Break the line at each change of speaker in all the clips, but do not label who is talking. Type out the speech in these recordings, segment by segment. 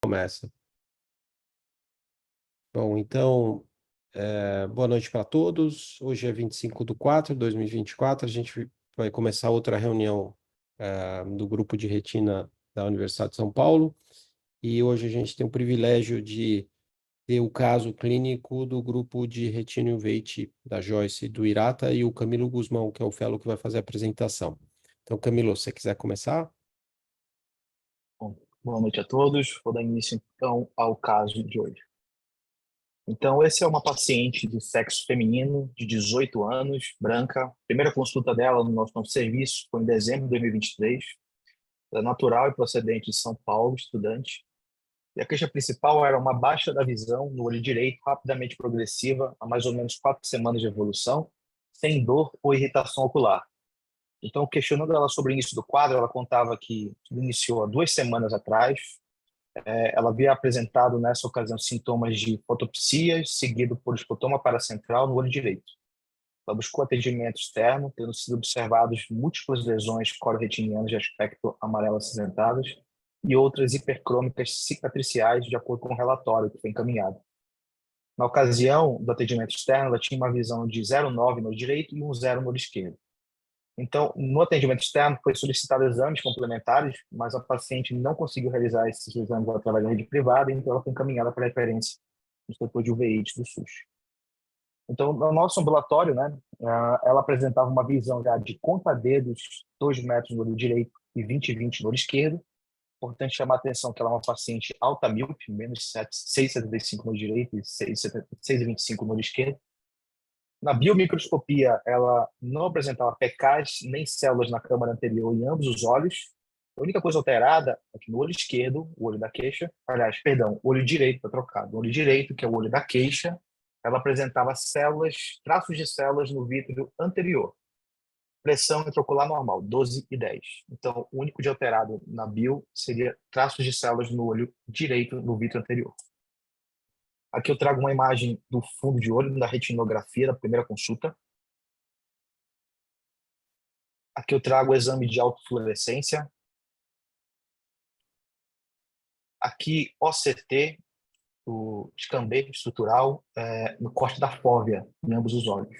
Começa. Bom, então, boa noite para todos. Hoje é 25/4/2024. A gente vai começar outra reunião do grupo de retina da Universidade de São Paulo. E hoje a gente tem o privilégio de ter o caso clínico do grupo de retina uveitis da Joyce do Irata e o Camilo Guzmão, que é o fellow que vai fazer a apresentação. Então, Camilo, se você quiser começar.
Bom, boa noite a todos. Vou dar início, então, ao caso de hoje. Então, esse é uma paciente de sexo feminino, de 18 anos, branca. A primeira consulta dela no nosso serviço foi em dezembro de 2023. Ela é natural e procedente de São Paulo, estudante. E a queixa principal era uma baixa da visão no olho direito, rapidamente progressiva, há mais ou menos 4 semanas de evolução, sem dor ou irritação ocular. Então, questionando ela sobre o início do quadro, ela contava que iniciou há 2 semanas atrás. Ela havia apresentado, nessa ocasião, sintomas de fotopsias, seguido por escotoma paracentral no olho direito. Ela buscou atendimento externo, tendo sido observados múltiplas lesões cororetinianas de aspecto amarelo acinzentadas e outras hipercrômicas cicatriciais, de acordo com o relatório que foi encaminhado. Na ocasião do atendimento externo, ela tinha uma visão de 0,9 no direito e 1,0 no esquerdo. Então, no atendimento externo, foi solicitado exames complementares, mas a paciente não conseguiu realizar esses exames através da rede privada, então ela foi encaminhada para referência no setor de uveites do SUS. Então, no nosso ambulatório, ela apresentava uma visão já de conta-dedos, 2 metros no olho direito e 20/20 no olho esquerdo. Importante chamar a atenção que ela é uma paciente alta míope, menos 6,75 no olho direito e 6,25 no olho esquerdo. Na biomicroscopia, ela não apresentava pecais nem células na câmara anterior em ambos os olhos. A única coisa alterada é que no olho esquerdo, o olho da queixa, aliás, perdão, o olho direito está trocado. No olho direito, que é o olho da queixa, ela apresentava células, traços de células no vítreo anterior. Pressão intraocular normal, 12 e 10. Então, o único de alterado na bio seria traços de células no olho direito, no vítreo anterior. Aqui eu trago uma imagem do fundo de olho da retinografia da primeira consulta. Aqui eu trago o exame de autofluorescência. Aqui, OCT, o escambeiro estrutural, no corte da fóvea, em ambos os olhos.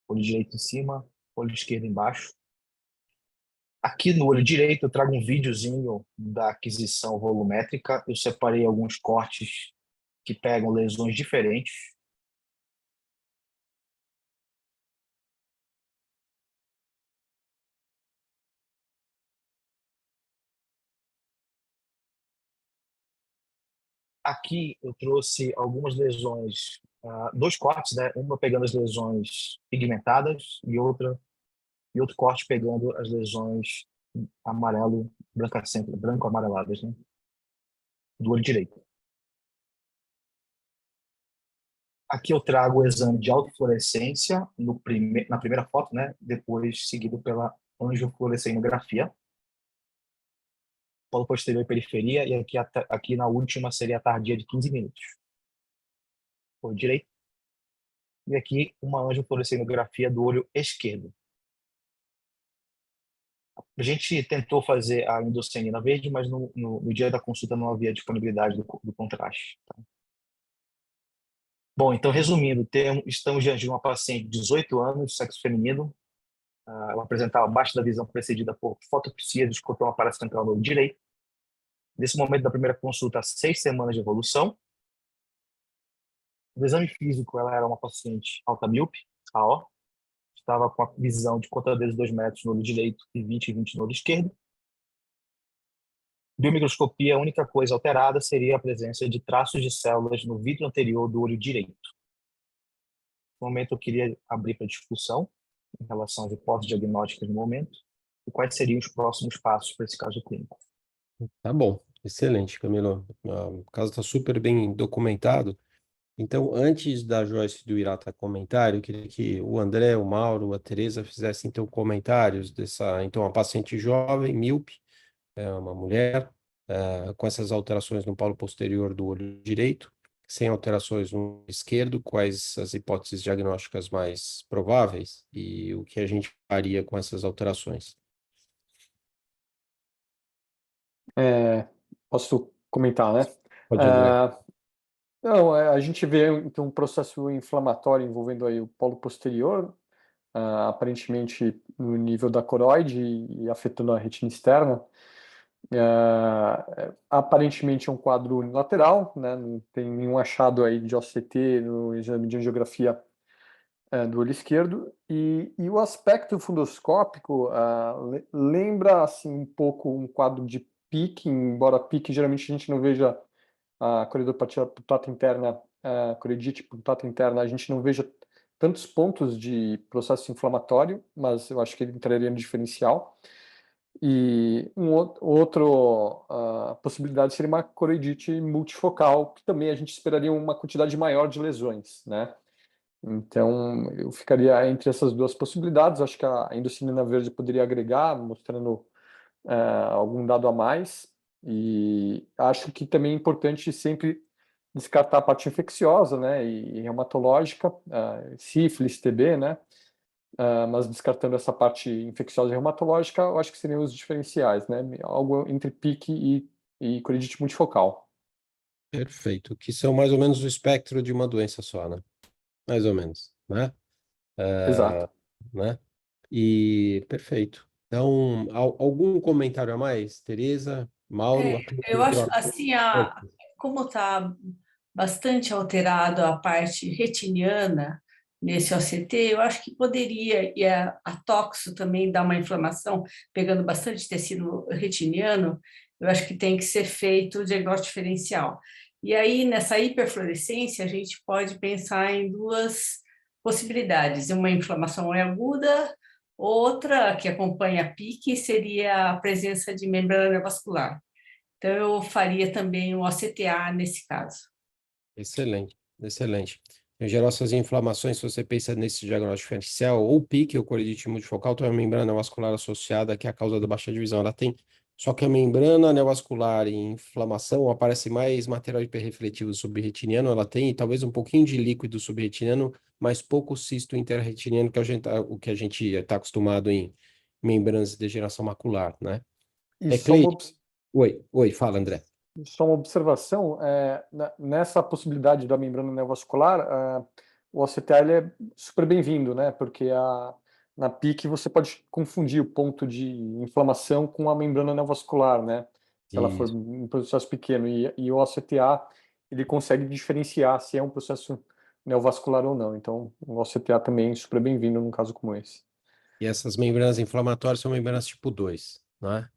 Olho direito em cima, olho esquerdo embaixo. Aqui no olho direito eu trago um videozinho da aquisição volumétrica. Eu separei alguns cortes que pegam lesões diferentes. Aqui eu trouxe algumas lesões, 2 cortes, né? Uma pegando as lesões pigmentadas e outro corte pegando as lesões branco-amareladas, né? Do olho direito. Aqui eu trago o exame de autofluorescência na primeira foto, né? Depois seguido pela angiofluorescenografia. Polo posterior e periferia, e aqui na última seria a tardia de 15 minutos. Olho direito. E aqui uma angiofluorescenografia do olho esquerdo. A gente tentou fazer a endoscianina verde, mas no dia da consulta não havia disponibilidade do contraste. Tá? Bom, então, resumindo, estamos diante de uma paciente de 18 anos, sexo feminino. Ela apresentava baixa da visão precedida por fotopsia de escotoma paracentral no olho direito. Nesse momento da primeira consulta, 6 semanas de evolução. No exame físico, ela era uma paciente alta míope, AO. Estava com a visão de conta-dedos 2 metros no olho direito e 20/20 no olho esquerdo. Biomicroscopia, a única coisa alterada seria a presença de traços de células no vítreo anterior do olho direito. No momento, eu queria abrir para discussão em relação às hipóteses diagnósticas no momento e quais seriam os próximos passos para esse caso clínico.
Tá bom, excelente, Camilo. O caso está super bem documentado. Então, antes da Joyce e do Irata comentar, eu queria que o André, o Mauro, a Teresa fizessem então comentários dessa, então, uma paciente jovem, míope, uma mulher, com essas alterações no polo posterior do olho direito, sem alterações no esquerdo, quais as hipóteses diagnósticas mais prováveis e o que a gente faria com essas alterações.
Posso comentar, né?
Pode, André.
Não, a gente vê então um processo inflamatório envolvendo aí o polo posterior, aparentemente no nível da coroide e afetando a retina externa. Aparentemente é um quadro unilateral, né? Não tem nenhum achado aí de OCT no exame de angiografia do olho esquerdo, e o aspecto fundoscópico lembra assim um pouco um quadro de PIC, embora PIC geralmente a gente não veja a coridopatia putata interna, a coriodite putata interna, a gente não veja tantos pontos de processo inflamatório, mas eu acho que ele entraria no diferencial. E outro possibilidade seria uma coroidite multifocal, que também a gente esperaria uma quantidade maior de lesões, né? Então, eu ficaria entre essas duas possibilidades. Acho que a endocrinina verde poderia agregar, mostrando algum dado a mais. E acho que também é importante sempre descartar a parte infecciosa, né, e reumatológica, sífilis, TB, né, mas descartando essa parte infecciosa e reumatológica, eu acho que seriam os diferenciais, né, algo entre PIC e coridite multifocal.
Perfeito. Que são mais ou menos o espectro de uma doença só, né? Mais ou menos, né?
Exato.
Né? E perfeito. Então, algum comentário a mais, Tereza, Mauro?
Eu acho
Acredito.
assim, como está bastante alterado a parte retiniana nesse OCT, eu acho que poderia, e a toxo também dá uma inflamação, pegando bastante tecido retiniano, eu acho que tem que ser feito o diagnóstico diferencial. E aí, nessa hiperfluorescência, a gente pode pensar em duas possibilidades, uma inflamação aguda, outra que acompanha a PIC seria a presença de membrana neovascular. Então, eu faria também um OCTA nesse caso.
Excelente, excelente. Em geral, essas inflamações, se você pensa nesse diagnóstico diferencial, ou PIC, ou coridite multifocal, tem uma membrana neovascular associada, que é a causa da baixa divisão. Ela tem, só que a membrana neovascular em inflamação aparece mais material hiperrefletivo subretiniano, ela tem e talvez um pouquinho de líquido subretiniano, mas pouco cisto interretiniano, que o que a gente está acostumado em membranas de degeneração macular, né?
E
Cleide? Oi, fala, André.
só uma observação, nessa possibilidade da membrana neovascular, o OCTA ele é super bem-vindo, né? Porque na PIC você pode confundir o ponto de inflamação com a membrana neovascular, né? Se ela for
Isso.
um processo pequeno. E o OCTA ele consegue diferenciar se é um processo neovascular ou não. Então, o OCTA também é super bem-vindo num caso como esse.
E essas membranas inflamatórias são membranas tipo 2, né?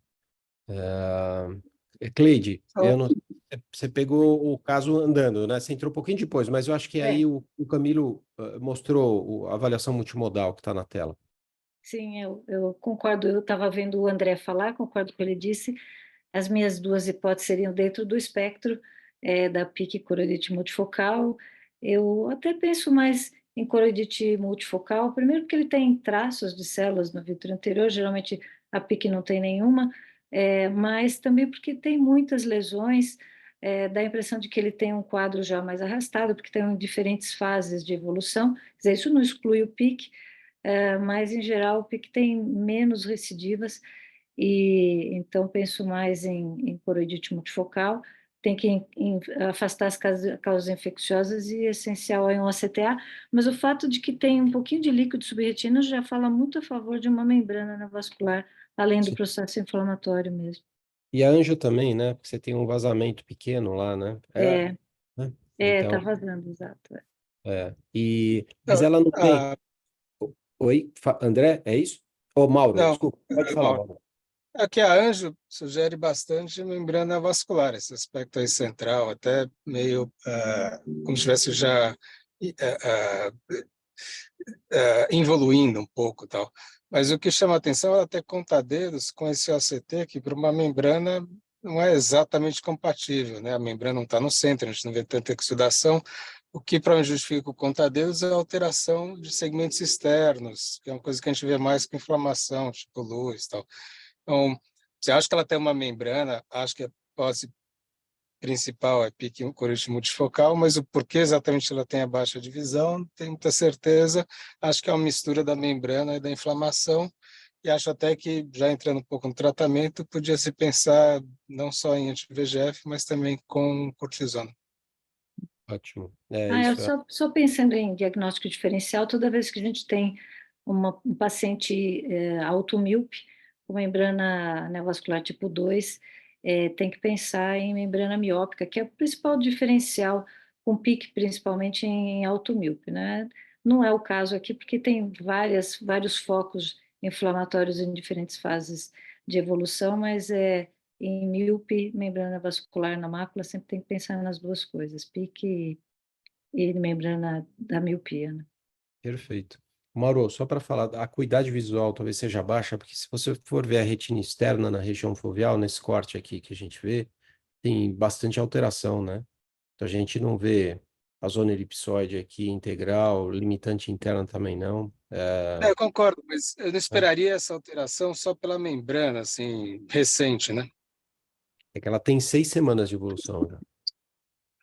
Cleide, eu não, você pegou o caso andando, né? Você entrou um pouquinho depois, mas eu acho que aí o Camilo mostrou a avaliação multimodal que está na tela.
Sim, eu concordo. Eu estava vendo o André falar, concordo com o que ele disse. As minhas duas hipóteses seriam dentro do espectro da PIC coroidite multifocal. Eu até penso mais em coroidite multifocal, primeiro porque ele tem traços de células no vítreo anterior, geralmente a PIC não tem nenhuma, mas também porque tem muitas lesões, dá a impressão de que ele tem um quadro já mais arrastado, porque tem diferentes fases de evolução. Quer dizer, isso não exclui o PIC, mas em geral o PIC tem menos recidivas, e então penso mais em coroidite multifocal. Tem que afastar as causas infecciosas e é essencial em um ACTA, mas o fato de que tem um pouquinho de líquido subretino já fala muito a favor de uma membrana neovascular, além do
Sim.
processo inflamatório mesmo.
E a anja também, né? Porque você tem um vazamento pequeno lá, né? Né?
Tá
Então,
vazando, exato.
mas ela não tem.
Ah,
Oi, André, é isso? Ô, Mauro,
não,
desculpa, pode falar, Mauro.
aqui a anjo sugere bastante membrana vascular, esse aspecto aí central, até meio como se estivesse já evoluindo um pouco tal. Mas o que chama a atenção é ela ter contadedos com esse OCT, que para uma membrana não é exatamente compatível, né? A membrana não está no centro, a gente não vê tanta exudação. O que para mim justifica o contadedos é a alteração de segmentos externos, que é uma coisa que a gente vê mais com inflamação, tipo luz e tal. Então, você acha que ela tem uma membrana, acho que a hipótese principal é pique corígeo multifocal, mas o porquê exatamente ela tem a baixa divisão, não tenho muita certeza. Acho que é uma mistura da membrana e da inflamação, e acho até que, já entrando um pouco no tratamento, podia se pensar não só em anti-VEGF, mas também com cortisona.
Ótimo.
Eu
Isso é.
só pensando em diagnóstico diferencial, toda vez que a gente tem um paciente automíope, com membrana neovascular tipo 2, tem que pensar em membrana miópica, que é o principal diferencial, com pique principalmente em automíope, né? Não é o caso aqui, porque tem vários focos inflamatórios em diferentes fases de evolução, mas em míope, membrana vascular na mácula, sempre tem que pensar nas duas coisas, pique e membrana da miopia, né?
Perfeito. Mauro, só para falar, a acuidade visual talvez seja baixa, porque se você for ver a retina externa na região foveal, nesse corte aqui que a gente vê, tem bastante alteração, né? Então a gente não vê a zona elipsoide aqui integral, limitante interna também não.
Eu concordo, mas eu não esperaria essa alteração só pela membrana, assim, recente, né?
É que ela tem 6 semanas de evolução, né?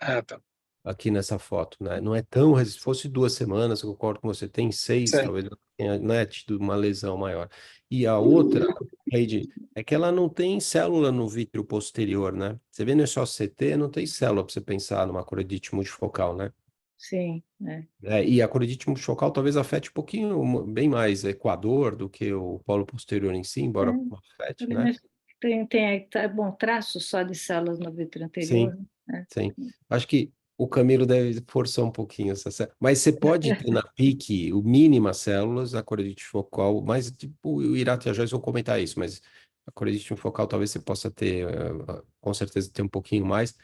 Ah, tá.
Aqui nessa foto, né? Não é se fosse 2 semanas, eu concordo com você, tem 6,
Sim.
talvez ela tenha, né, tido uma lesão maior. E a outra, Heidi, é que ela não tem célula no vítreo posterior, né? Você vê nesse OCT, não tem célula para você pensar numa choroidite multifocal, né?
Sim,
E a choroidite multifocal talvez afete um pouquinho, bem mais Equador do que o polo posterior em si, embora afete, né?
mas bom, traço só de células no vítreo
Sim.
anterior, né?
Sim. Acho que o Camilo deve forçar um pouquinho essa célula. Mas você pode ter na PIC o mínimas células, a choroidite focal, mas tipo, o Irato e a Joyce vão comentar isso, mas a choroidite focal talvez você possa ter, com certeza ter um pouquinho mais,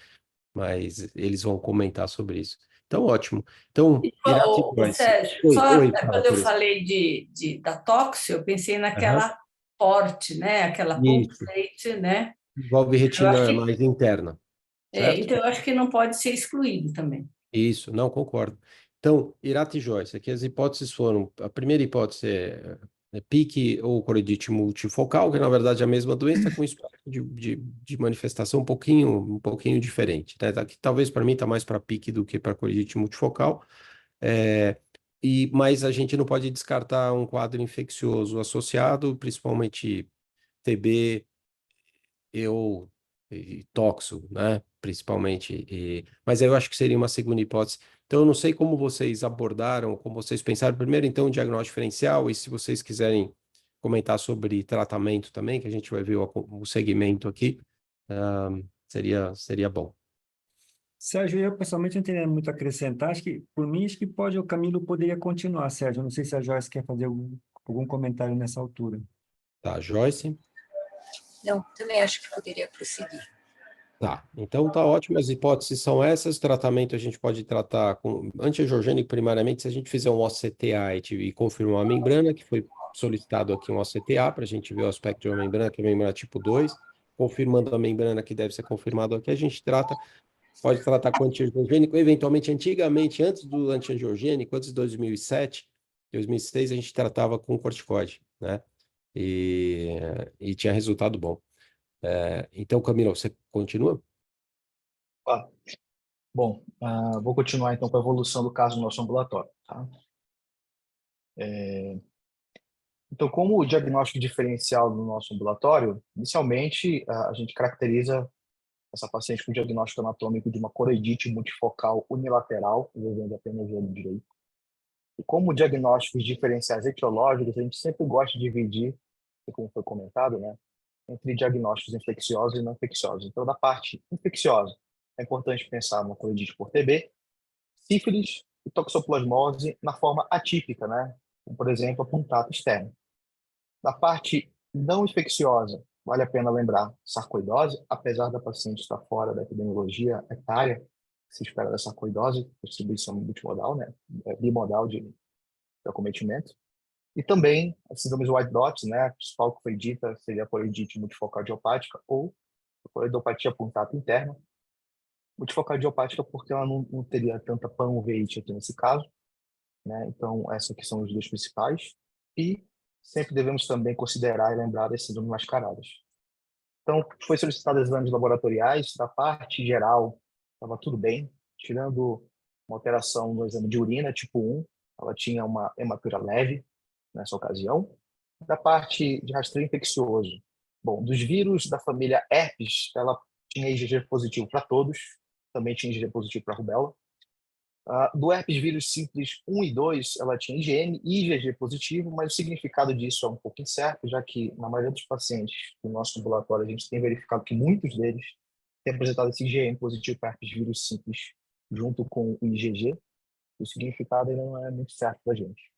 mas eles vão comentar sobre isso. Então, ótimo. Então, Irato e
O
Joyce.
Sérgio,
Oi,
só
oi, fala,
quando eu
Teresa.
falei da tóxio, eu pensei
Aham.
naquela porte, né? Aquela
Isso.
pulsate, né?
Envolve
Eu acho
retina
que,
mais interna, certo?
então, eu acho que não pode ser excluído também.
Isso, não concordo. Então, Irato e Joyce, aqui as hipóteses foram: a primeira hipótese é pique ou choroidite multifocal, que na verdade é a mesma doença, com espectro de manifestação um pouquinho diferente, né? Que talvez para mim está mais para pique do que para choroidite multifocal. É, mas a gente não pode descartar um quadro infeccioso associado, principalmente TB, e toxo, né? Principalmente. Mas eu acho que seria uma segunda hipótese. Então, eu não sei como vocês abordaram, como vocês pensaram. Primeiro, então, diagnóstico diferencial, e se vocês quiserem comentar sobre tratamento também, que a gente vai ver o segmento aqui, seria bom.
Sérgio, eu pessoalmente não tenho muito a acrescentar. Acho que, por mim, acho que o Camilo poderia continuar, Sérgio. Não sei se a Joyce quer fazer algum comentário nessa altura.
Tá, Joyce?
Não, também acho que poderia prosseguir.
Tá, então tá ótimo, as hipóteses são essas, tratamento a gente pode tratar com antiangiogênico primariamente, se a gente fizer um OCTA e confirmar a membrana, que foi solicitado aqui um OCTA, para a gente ver o aspecto de uma membrana, que é a membrana tipo 2, confirmando a membrana que deve ser confirmado aqui, a gente pode tratar com antiangiogênico, eventualmente, antigamente, antes do antiangiogênico, antes de 2007, 2006, a gente tratava com corticoide, né, e tinha resultado bom. Então, Camilo, você continua?
Ah, bom, vou continuar então com a evolução do caso no nosso ambulatório. Tá? Então, como o diagnóstico diferencial no nosso ambulatório, inicialmente a gente caracteriza essa paciente com diagnóstico anatômico de uma choroidite multifocal unilateral, envolvendo apenas o olho direito. E como diagnósticos diferenciais etiológicos, a gente sempre gosta de dividir, como foi comentado, né, entre diagnósticos infecciosos e não infecciosos. Então, da parte infecciosa, é importante pensar na choroidite por TB, sífilis e toxoplasmose na forma atípica, né, como, por exemplo, a puntato externo. Na parte não infecciosa, vale a pena lembrar sarcoidose, apesar da paciente estar fora da epidemiologia etária, se espera da sarcoidose, distribuição multimodal, né, bimodal de acometimento. E também as síndromes white dots, né, a principal que foi dita seria a choroidite multifocal idiopática ou a choroidopatia puntato interna. Multifocal idiopática porque ela não teria tanta panuveite aqui nesse caso, né? Então, essas aqui são os dois principais. E sempre devemos também considerar e lembrar das síndromes mascaradas. Então, foi solicitado exames laboratoriais, da parte geral, estava tudo bem, tirando uma alteração no exame de urina, tipo 1, ela tinha uma hematura leve nessa ocasião, Da parte de rastreio infeccioso, bom, dos vírus da família herpes, ela tinha IgG positivo para todos, também tinha IgG positivo para rubéola. Do herpes vírus simples 1 e 2, ela tinha IgM e IgG positivo, mas o significado disso é um pouco incerto, já que na maioria dos pacientes do nosso ambulatório a gente tem verificado que muitos deles têm apresentado esse IgM positivo para herpes vírus simples junto com o IgG. O significado ainda não é muito certo para a gente.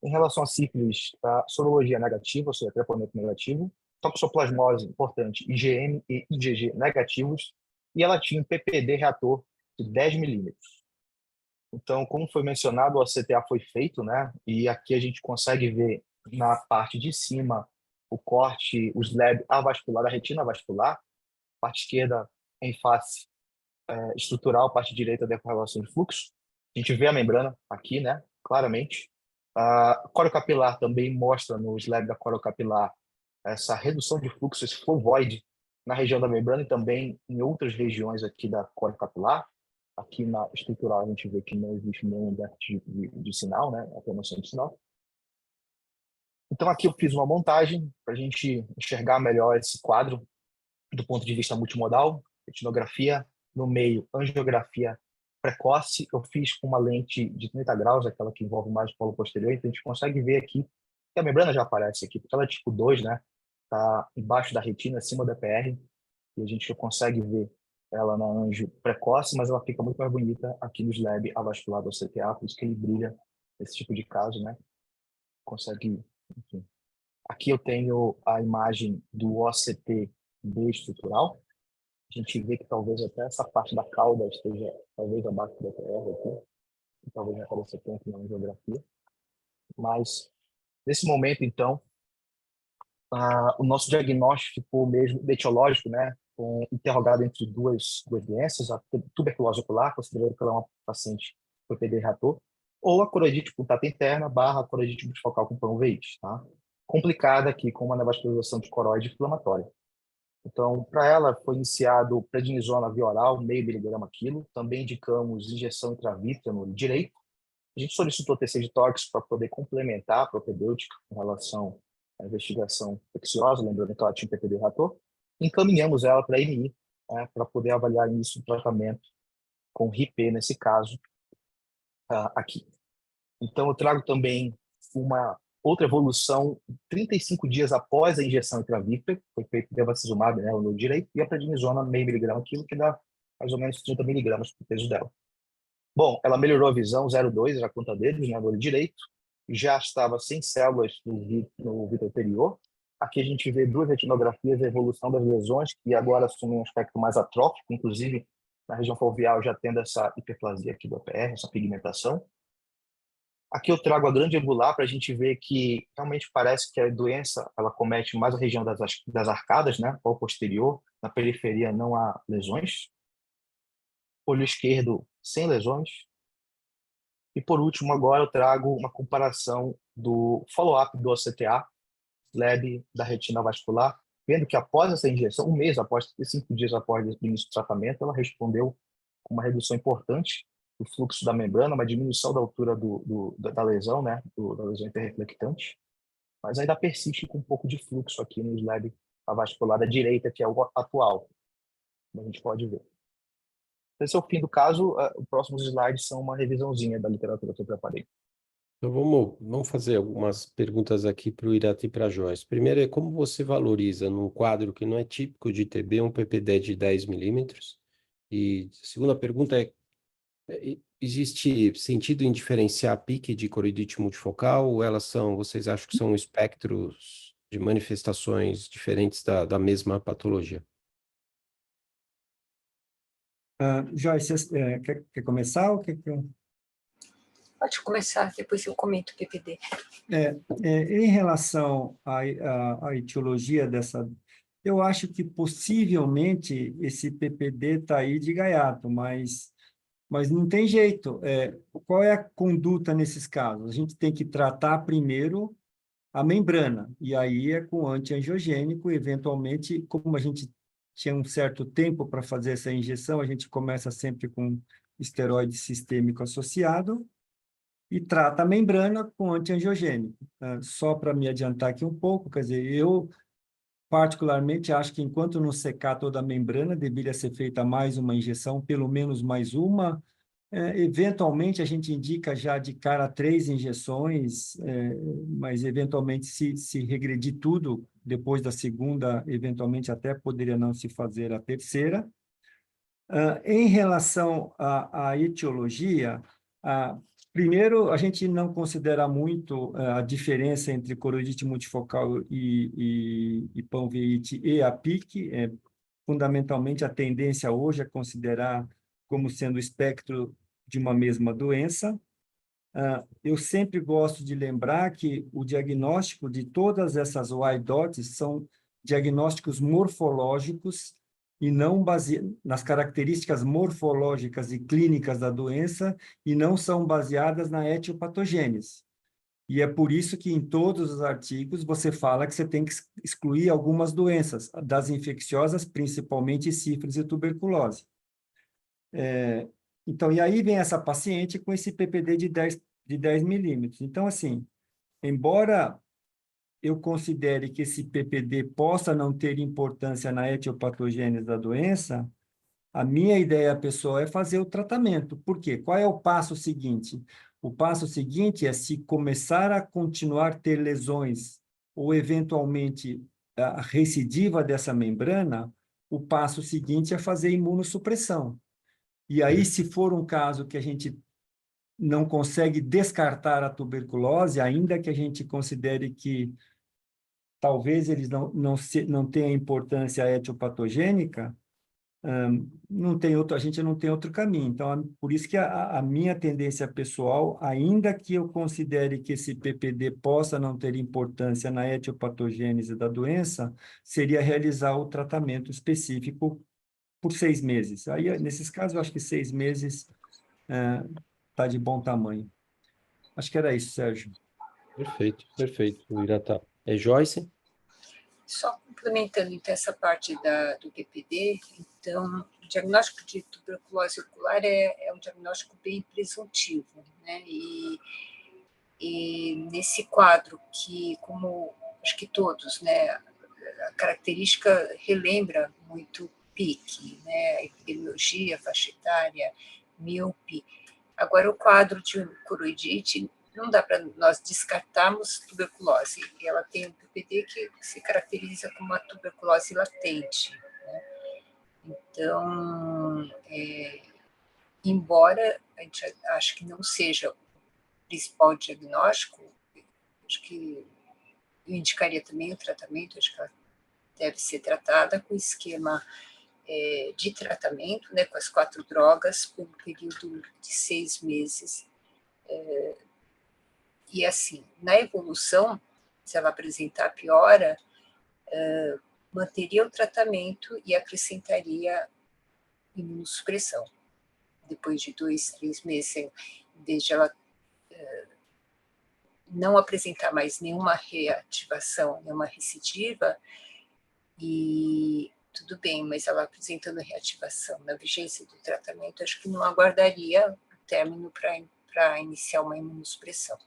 Em relação a sífilis, a sorologia negativa, ou seja, treponema negativo, toxoplasmose, importante, IgM e IgG negativos, e ela tinha um PPD reator de 10 milímetros. Então, como foi mencionado, o ACTA foi feito, né? E aqui a gente consegue ver na parte de cima o corte, o slab avascular, a retina avascular, parte esquerda em face estrutural, parte direita da correlação de fluxo. A gente vê a membrana aqui, né? Claramente. A corocapilar também mostra no slab da corocapilar essa redução de fluxo, esse flow void na região da membrana e também em outras regiões aqui da corocapilar. Aqui na estrutural a gente vê que não existe nenhum déficit de sinal, né? A promoção de sinal. Então aqui eu fiz uma montagem para a gente enxergar melhor esse quadro do ponto de vista multimodal, retinografia, no meio, angiografia precoce. Eu fiz com uma lente de 30 graus, aquela que envolve mais o polo posterior, então a gente consegue ver aqui que a membrana já aparece aqui, porque ela é tipo 2, né? Está embaixo da retina, acima da PR, e a gente consegue ver ela na anjo precoce, mas ela fica muito mais bonita aqui no slab avascular do CTA, por isso que ele brilha nesse tipo de caso, né? Consegue, enfim. Aqui eu tenho a imagem do OCT B estrutural. A gente vê que talvez até essa parte da cauda esteja talvez abaixo da PR aqui, talvez não apareça tanto na angiografia. Mas, nesse momento, então, o nosso diagnóstico ficou mesmo etiológico, né? Interrogado entre duas doenças, a tuberculose ocular, considerando que ela é uma paciente com PPD reator, ou a coradite punctata interna / coradite multifocal com panuveites, tá? Complicada aqui com uma nevascularização de coroide inflamatória. Então, para ela foi iniciado prednisona via oral, 0,5 mg quilo. Também indicamos injeção intravítrea no olho direito. A gente solicitou TC de tóxico para poder complementar a propedêutica em relação à investigação infecciosa, lembrando que ela tinha PPD reator. Encaminhamos ela para a MI, para poder avaliar isso, o tratamento com RIP, nesse caso, aqui. Então, eu trago também uma outra evolução 35 dias após a injeção intravítrea, foi feito bevacizumab, né, no direito, e a prednisona 0,5 mg quilo, que dá mais ou menos 30 miligramas por peso dela. Bom, ela melhorou a visão 0,2, já conta deles, né, no olho direito, já estava sem células no vítreo anterior. Aqui a gente vê 2 retinografias, a evolução das lesões, que agora assumem um aspecto mais atrófico, inclusive na região foveal já tendo essa hiperplasia aqui do APR, essa pigmentação. Aqui eu trago a grande angular para a gente ver que realmente parece que a doença ela comete mais a região das arcadas, né, ou posterior, na periferia não há lesões. Olho esquerdo sem lesões. E por último, agora eu trago uma comparação do follow-up do OCTA, lab da retina vascular, vendo que após essa injeção, 1 mês após, 5 dias após o início do tratamento, ela respondeu com uma redução importante do fluxo da membrana, uma diminuição da altura da lesão, né, da lesão interreflectante, mas ainda persiste com um pouco de fluxo aqui no slab avascular da direita, que é o atual, como a gente pode ver. Esse é o fim do caso. Os próximos slides são uma revisãozinha da literatura que eu preparei.
Então vamos fazer algumas perguntas aqui para o Irata e para a Joyce. Primeiro é como você valoriza num quadro que não é típico de TB um PPD de 10 milímetros? E a segunda pergunta existe sentido em diferenciar pique de coroidite multifocal ou vocês acham que são espectros de manifestações diferentes da mesma patologia?
Joyce, você, quer começar ou quer que eu...
Pode começar, depois eu comento o PPD.
Em relação à etiologia dessa, eu acho que possivelmente esse PPD está aí de gaiato, mas não tem jeito. Qual é a conduta nesses casos? A gente tem que tratar primeiro a membrana, e aí é com antiangiogênico, eventualmente, como a gente tinha um certo tempo para fazer essa injeção, a gente começa sempre com esteroide sistêmico associado, e trata a membrana com antiangiogênico. Só para me adiantar aqui um pouco, quer dizer, eu particularmente acho que enquanto não secar toda a membrana, deveria ser feita mais uma injeção, pelo menos mais uma. Eventualmente, a gente indica já de cara 3 injeções, mas eventualmente, se regredir tudo, depois da segunda, eventualmente até poderia não se fazer a terceira. Em relação à etiologia, primeiro, a gente não considera muito a diferença entre coroidite multifocal e panveite e a PIC. Fundamentalmente, a tendência hoje é considerar como sendo o espectro de uma mesma doença. Eu sempre gosto de lembrar que o diagnóstico de todas essas Y-DOTs são diagnósticos morfológicos e não nas características morfológicas e clínicas da doença e não são baseadas na etiopatogênese. E é por isso que em todos os artigos você fala que você tem que excluir algumas doenças, das infecciosas, principalmente sífilis e tuberculose. Então, e aí vem essa paciente com esse PPD de 10 milímetros. Então, assim, embora eu considere que esse PPD possa não ter importância na etiopatogênese da doença, a minha ideia pessoal é fazer o tratamento. Por quê? Qual é o passo seguinte? O passo seguinte é, se começar a continuar a ter lesões ou, eventualmente, a recidiva dessa membrana, o passo seguinte é fazer imunossupressão. E aí, se for um caso que a gente não consegue descartar a tuberculose, ainda que a gente considere que talvez eles não tenham importância etiopatogênica, a gente não tem outro caminho. Então, por isso que a minha tendência pessoal, ainda que eu considere que esse PPD possa não ter importância na etiopatogênese da doença, seria realizar o tratamento específico por 6 meses. Aí, nesses casos, eu acho que 6 meses está de bom tamanho. Acho que era isso, Sérgio.
Perfeito, perfeito, Iratá. Joyce?
Só complementando então essa parte do PPD, então o diagnóstico de tuberculose ocular é um diagnóstico bem presuntivo, né? E nesse quadro que, como acho que todos, né, a característica relembra muito PIC, né, epidemiologia, faixa etária, míope. Agora, o quadro de coroidite, não dá para nós descartarmos tuberculose. Ela tem um PPD que se caracteriza como uma tuberculose latente, né? Então, embora a gente ache que não seja o principal diagnóstico, acho que eu indicaria também o tratamento, acho que ela deve ser tratada com esquema de tratamento, né, com as 4 drogas, por um período de 6 meses. E assim, na evolução, se ela apresentar piora, manteria o tratamento e acrescentaria imunossupressão. Depois de 2, 3 meses, em vez de ela não apresentar mais nenhuma reativação, nenhuma recidiva, e tudo bem, mas ela apresentando reativação na vigência do tratamento, acho que não aguardaria o término para iniciar uma imunossupressão.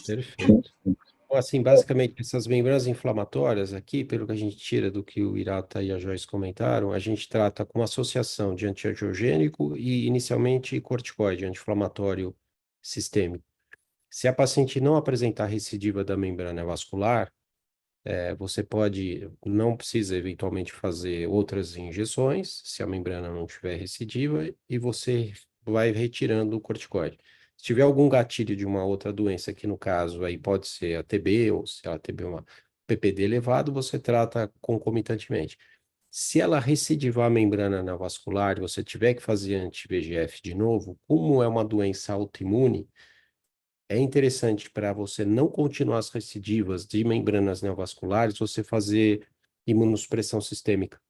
Perfeito. Então, assim, basicamente, essas membranas inflamatórias aqui, pelo que a gente tira do que o Irata e a Joyce comentaram, a gente trata com associação de antiangiogênico e, inicialmente, corticoide, anti-inflamatório sistêmico. Se a paciente não apresentar recidiva da membrana vascular, você não precisa eventualmente fazer outras injeções, se a membrana não tiver recidiva, e você vai retirando o corticoide. Se tiver algum gatilho de uma outra doença, que no caso aí pode ser a TB, ou se ela TB é uma PPD elevado, você trata concomitantemente. Se ela recidivar a membrana na vascular e você tiver que fazer anti-VEGF de novo, como é uma doença autoimune, é interessante para você não continuar as recidivas de membranas neovasculares, você fazer imunossupressão sistêmica.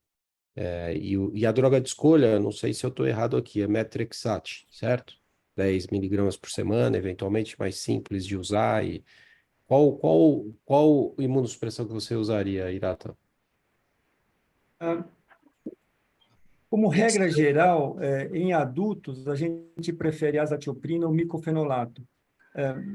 E a droga de escolha, não sei se eu estou errado aqui, é Metrexate, certo? 10 miligramas por semana, eventualmente mais simples de usar. E qual imunossupressão que você usaria, Irata?
Como regra geral, em adultos, a gente prefere azatioprina ou micofenolato.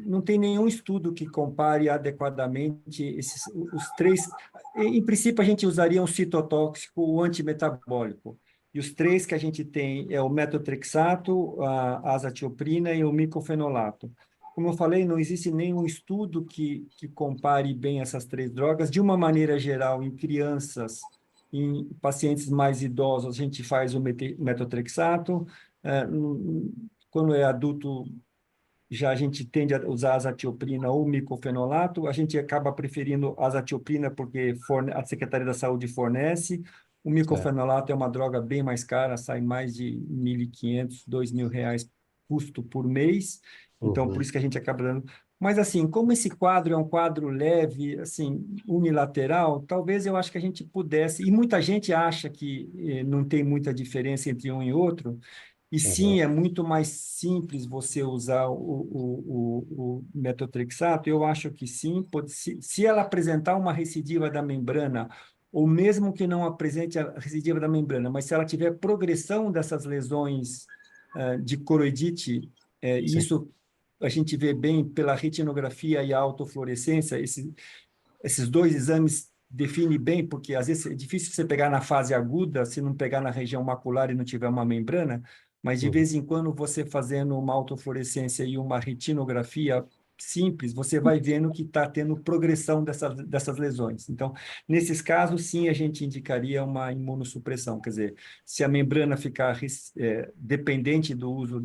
Não tem nenhum estudo que compare adequadamente os três. Em princípio, a gente usaria um citotóxico ou antimetabólico. E os três que a gente tem é o metotrexato, a azatioprina e o micofenolato. Como eu falei, não existe nenhum estudo que compare bem essas três drogas. De uma maneira geral, em crianças, em pacientes mais idosos, a gente faz o metotrexato. Quando é adulto, já a gente tende a usar azatioprina ou micofenolato. A gente acaba preferindo azatioprina porque a Secretaria da Saúde fornece. O micofenolato é uma droga bem mais cara, sai mais de R$ 1.500, R$ 2.000 custo por mês. Então, por isso que a gente acaba dando. Mas, assim, como esse quadro é um quadro leve, assim, unilateral, talvez eu acho que a gente pudesse, e muita gente acha que não tem muita diferença entre um e outro, e sim, é muito mais simples você usar o metotrexato. Eu acho que sim. Se ela apresentar uma recidiva da membrana, ou mesmo que não apresente a recidiva da membrana, mas se ela tiver progressão dessas lesões de coroidite, e isso a gente vê bem pela retinografia e a autofluorescência, esses dois exames definem bem, porque às vezes é difícil você pegar na fase aguda, se não pegar na região macular e não tiver uma membrana, mas de vez em quando você fazendo uma autofluorescência e uma retinografia simples, você vai vendo que está tendo progressão dessas lesões. Então, nesses casos, sim, a gente indicaria uma imunossupressão, quer dizer, se a membrana ficar dependente do uso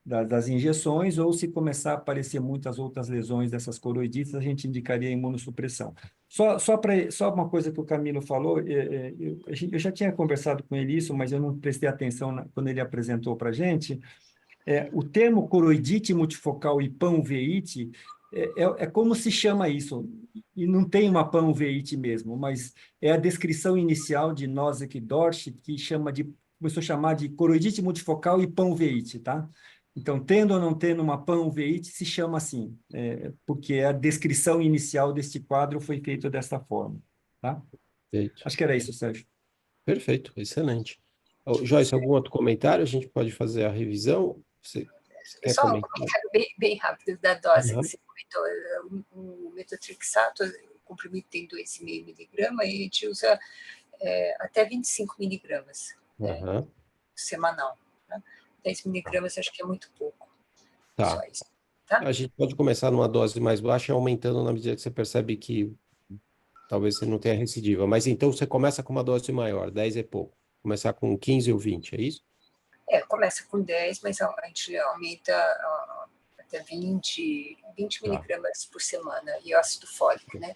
das injeções, ou se começar a aparecer muitas outras lesões dessas coroidites, a gente indicaria imunossupressão. Só uma coisa que o Camilo falou, eu já tinha conversado com ele isso, mas eu não prestei atenção quando ele apresentou para a gente. O termo coroidite multifocal e panuveíte é como se chama isso, e não tem uma panuveíte mesmo, mas é a descrição inicial de Nozick Dorsch, que começou a chamar de coroidite multifocal e panuveíte, tá? Então, tendo ou não tendo uma panuveíte, se chama assim, porque a descrição inicial deste quadro foi feita dessa forma, tá?
Perfeito.
Acho que era isso, Sérgio.
Perfeito, excelente. Joyce, algum outro comentário? A gente pode fazer a revisão? Você quer
Só um
comentar?
comentário bem rápido da dose
Uhum.
que você comentou. O metotrexato, o comprimido tem 2,5 miligramas, e a gente usa até 25 miligramas semanal. Né? 10 miligramas acho que é muito pouco.
Tá.
Só isso. Tá?
A gente pode começar numa dose mais baixa, aumentando na medida que você percebe que talvez você não tenha recidiva. Mas então você começa com uma dose maior, 10 é pouco. Começar com 15 ou 20, é isso?
Começa com 10, mas a gente aumenta até 20 miligramas por semana. E ácido fólico, né?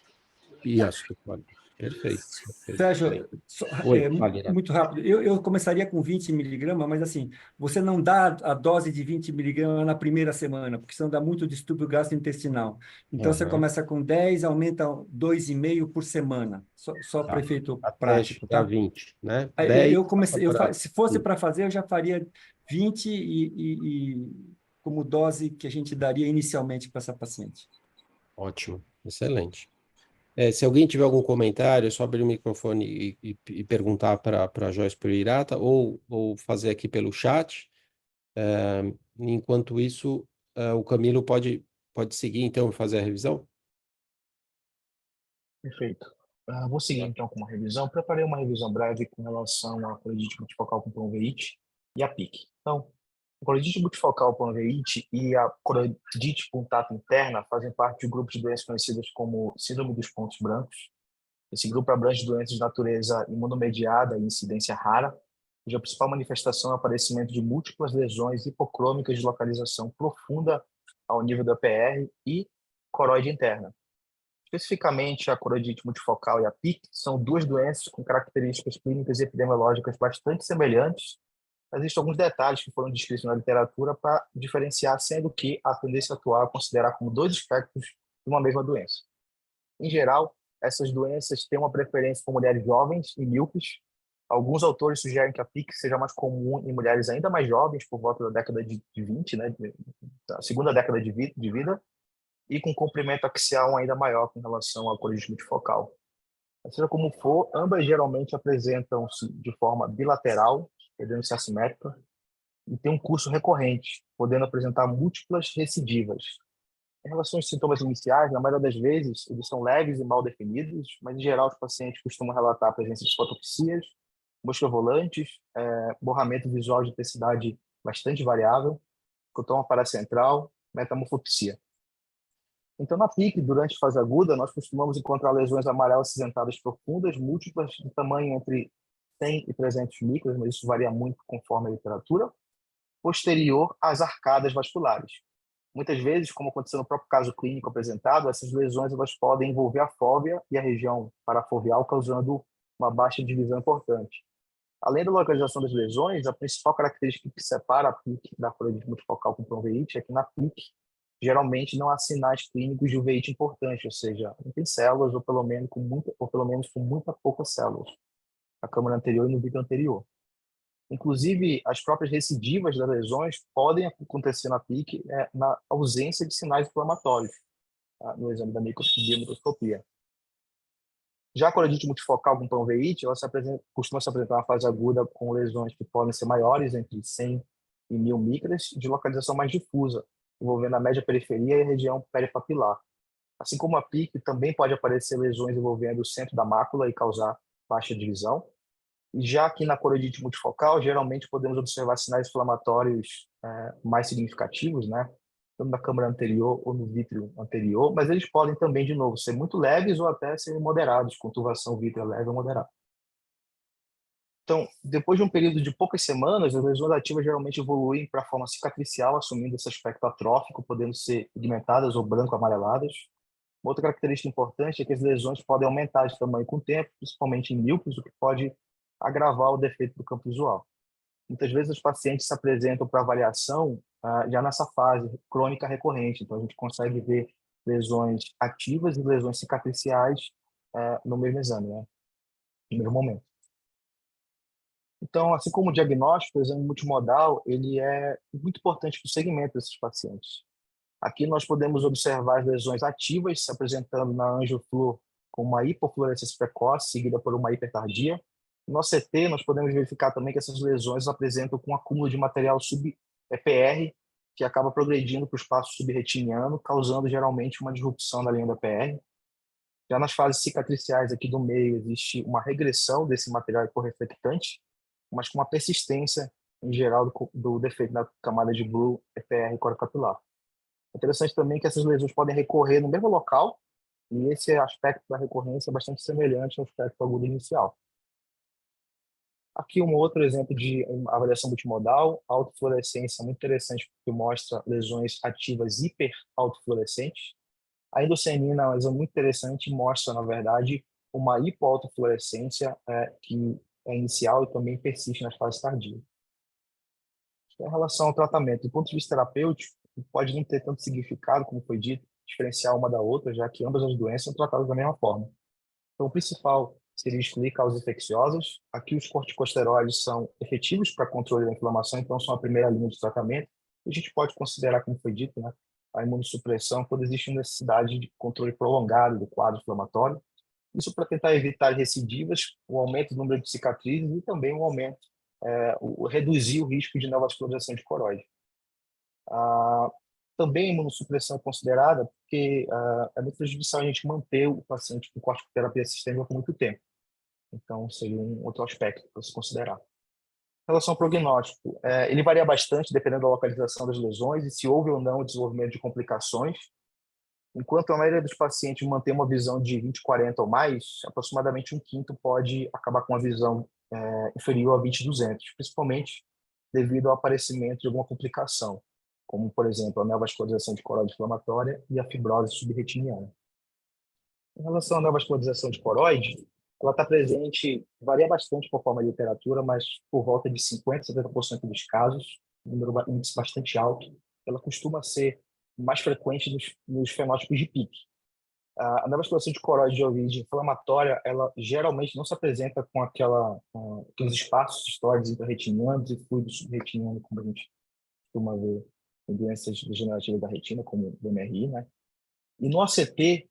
E ácido fólico. Perfeito.
Sérgio, muito rápido. Eu começaria com 20 miligramas, mas assim, você não dá a dose de 20 miligramas na primeira semana, porque senão dá muito distúrbio gastrointestinal. Então, você começa com 10, aumenta 2,5 por semana, só para efeito prático.
Para
Tá?
20, né? 10,
se fosse para fazer, eu já faria 20 e como dose que a gente daria inicialmente para essa paciente.
Ótimo, excelente. Se alguém tiver algum comentário, é só abrir o microfone e perguntar para a Joyce Pirata, ou fazer aqui pelo chat. Enquanto isso, o Camilo pode seguir, então, e fazer a revisão?
Perfeito. Vou seguir, então, com uma revisão. Preparei uma revisão breve com relação à coroidite multifocal com panveite e a PIC. Então, a coroidite multifocal panveite e a coroidite punctata interna fazem parte de um grupo de doenças conhecidas como síndrome dos pontos brancos. Esse grupo abrange doenças de natureza imunomediada e incidência rara, cuja principal manifestação é o aparecimento de múltiplas lesões hipocrômicas de localização profunda ao nível da PR e coroide interna. Especificamente, a coroidite multifocal e a PIC são duas doenças com características clínicas e epidemiológicas bastante semelhantes. Existem alguns detalhes que foram descritos na literatura para diferenciar, sendo que a tendência atual é considerar como dois espectros de uma mesma doença. Em geral, essas doenças têm uma preferência por mulheres jovens e míopes. Alguns autores sugerem que a PIC seja mais comum em mulheres ainda mais jovens, por volta da década de 20, né, da segunda década de vida, e com comprimento axial ainda maior com relação à coroidite multifocal. Seja como for, ambas geralmente apresentam-se de forma bilateral, podendo ser assimétrica, e tem um curso recorrente, podendo apresentar múltiplas recidivas. Em relação aos sintomas iniciais, na maioria das vezes, eles são leves e mal definidos, mas, em geral, os pacientes costumam relatar a presença de fotopsias, mosquivolantes, borramento visual de intensidade bastante variável, cotoma paracentral, metamorfopsia. Então, na PIC, durante a fase aguda, nós costumamos encontrar lesões amarelas acinzentadas profundas, múltiplas, de tamanho entre 100 e 300 micras, mas isso varia muito conforme a literatura, posterior às arcadas vasculares. Muitas vezes, como aconteceu no próprio caso clínico apresentado, essas lesões elas podem envolver a fóvea e a região parafoveal, causando uma baixa de visão importante. Além da localização das lesões, a principal característica que separa a PIC da coroidite multifocal com convite é que na PIC, geralmente não há sinais clínicos de uveíte importante, ou seja, não tem células ou pelo menos com muita poucas células, na câmara anterior e no vítreo anterior. Inclusive, as próprias recidivas das lesões podem acontecer na PIC na ausência de sinais inflamatórios, no exame da microscopia. Já a coroidite multifocal com panveíte, ela costuma se apresentar na fase aguda com lesões que podem ser maiores, entre 100 e 1000 micras, de localização mais difusa, envolvendo a média periferia e a região peripapilar. Assim como a PIC, também pode aparecer lesões envolvendo o centro da mácula e causar baixa de visão. E já aqui na coroidite multifocal, geralmente podemos observar sinais inflamatórios mais significativos, né? Tanto na câmara anterior ou no vítreo anterior, mas eles podem também, de novo, ser muito leves ou até ser moderados, com turvação vítrea leve ou moderada. Então, depois de um período de poucas semanas, as lesões ativas geralmente evoluem para a forma cicatricial, assumindo esse aspecto atrófico, podendo ser pigmentadas ou branco-amareladas. Outra característica importante é que as lesões podem aumentar de tamanho com o tempo, principalmente em míopes, o que pode agravar o defeito do campo visual. Muitas vezes os pacientes se apresentam para avaliação já nessa fase crônica recorrente, então a gente consegue ver lesões ativas e lesões cicatriciais no mesmo exame, né? No mesmo momento. Então, assim como o diagnóstico, o exame multimodal ele é muito importante para o segmento desses pacientes. Aqui nós podemos observar as lesões ativas se apresentando na angioflor com uma hipofluorescência precoce, seguida por uma hipertardia. No CT, nós podemos verificar também que essas lesões apresentam com um acúmulo de material sub-PR, que acaba progredindo para o espaço subretiniano, causando geralmente uma disrupção da linha da PR. Já nas fases cicatriciais aqui do meio, existe uma regressão desse material hiporreflectante, mas com uma persistência, em geral, do defeito da camada de blue, EPR corocapilar. É interessante também que essas lesões podem recorrer no mesmo local, e esse aspecto da recorrência é bastante semelhante ao aspecto agudo inicial. Aqui um outro exemplo de avaliação multimodal, autofluorescência, muito interessante, porque mostra lesões ativas hiperautofluorescentes. A endocianina é um exame muito interessante, mostra, na verdade, uma hipoautofluorescência que é inicial e também persiste nas fases tardias. Em relação ao tratamento, do ponto de vista terapêutico, pode não ter tanto significado, como foi dito, diferenciar uma da outra, já que ambas as doenças são tratadas da mesma forma. Então, o principal seria excluir causas infecciosas. Aqui, os corticosteroides são efetivos para controle da inflamação, então são a primeira linha de tratamento. A gente pode considerar, como foi dito, né, a imunossupressão quando existe necessidade de controle prolongado do quadro inflamatório. Isso para tentar evitar recidivas, o aumento do número de cicatrizes e também o aumento, reduzir o risco de neovascularização de coroide. Também a imunossupressão é considerada porque é muito prejudicial a gente manter o paciente com corticoterapia sistêmica por muito tempo. Então, seria um outro aspecto para se considerar. Em relação ao prognóstico, ele varia bastante dependendo da localização das lesões e se houve ou não o desenvolvimento de complicações. Enquanto a maioria dos pacientes mantém uma visão de 20/40 ou mais, aproximadamente um quinto pode acabar com uma visão inferior a 20/200, principalmente devido ao aparecimento de alguma complicação, como, por exemplo, a neovascularização de coroide inflamatória e a fibrose subretiniana. Em relação à neovascularização de coroide, ela está presente, varia bastante conforme a literatura, mas por volta de 50% a 70% dos casos, um índice bastante alto. Ela costuma ser mais frequente nos fenótipos de PIC. A neovascularização de coroide de origem inflamatória, ela geralmente não se apresenta com aqueles espaços históridos intrarretinianos e fluido subretiniano, como a gente costuma ver em doenças degenerativas da retina, como o DMRI, né? E no ACT,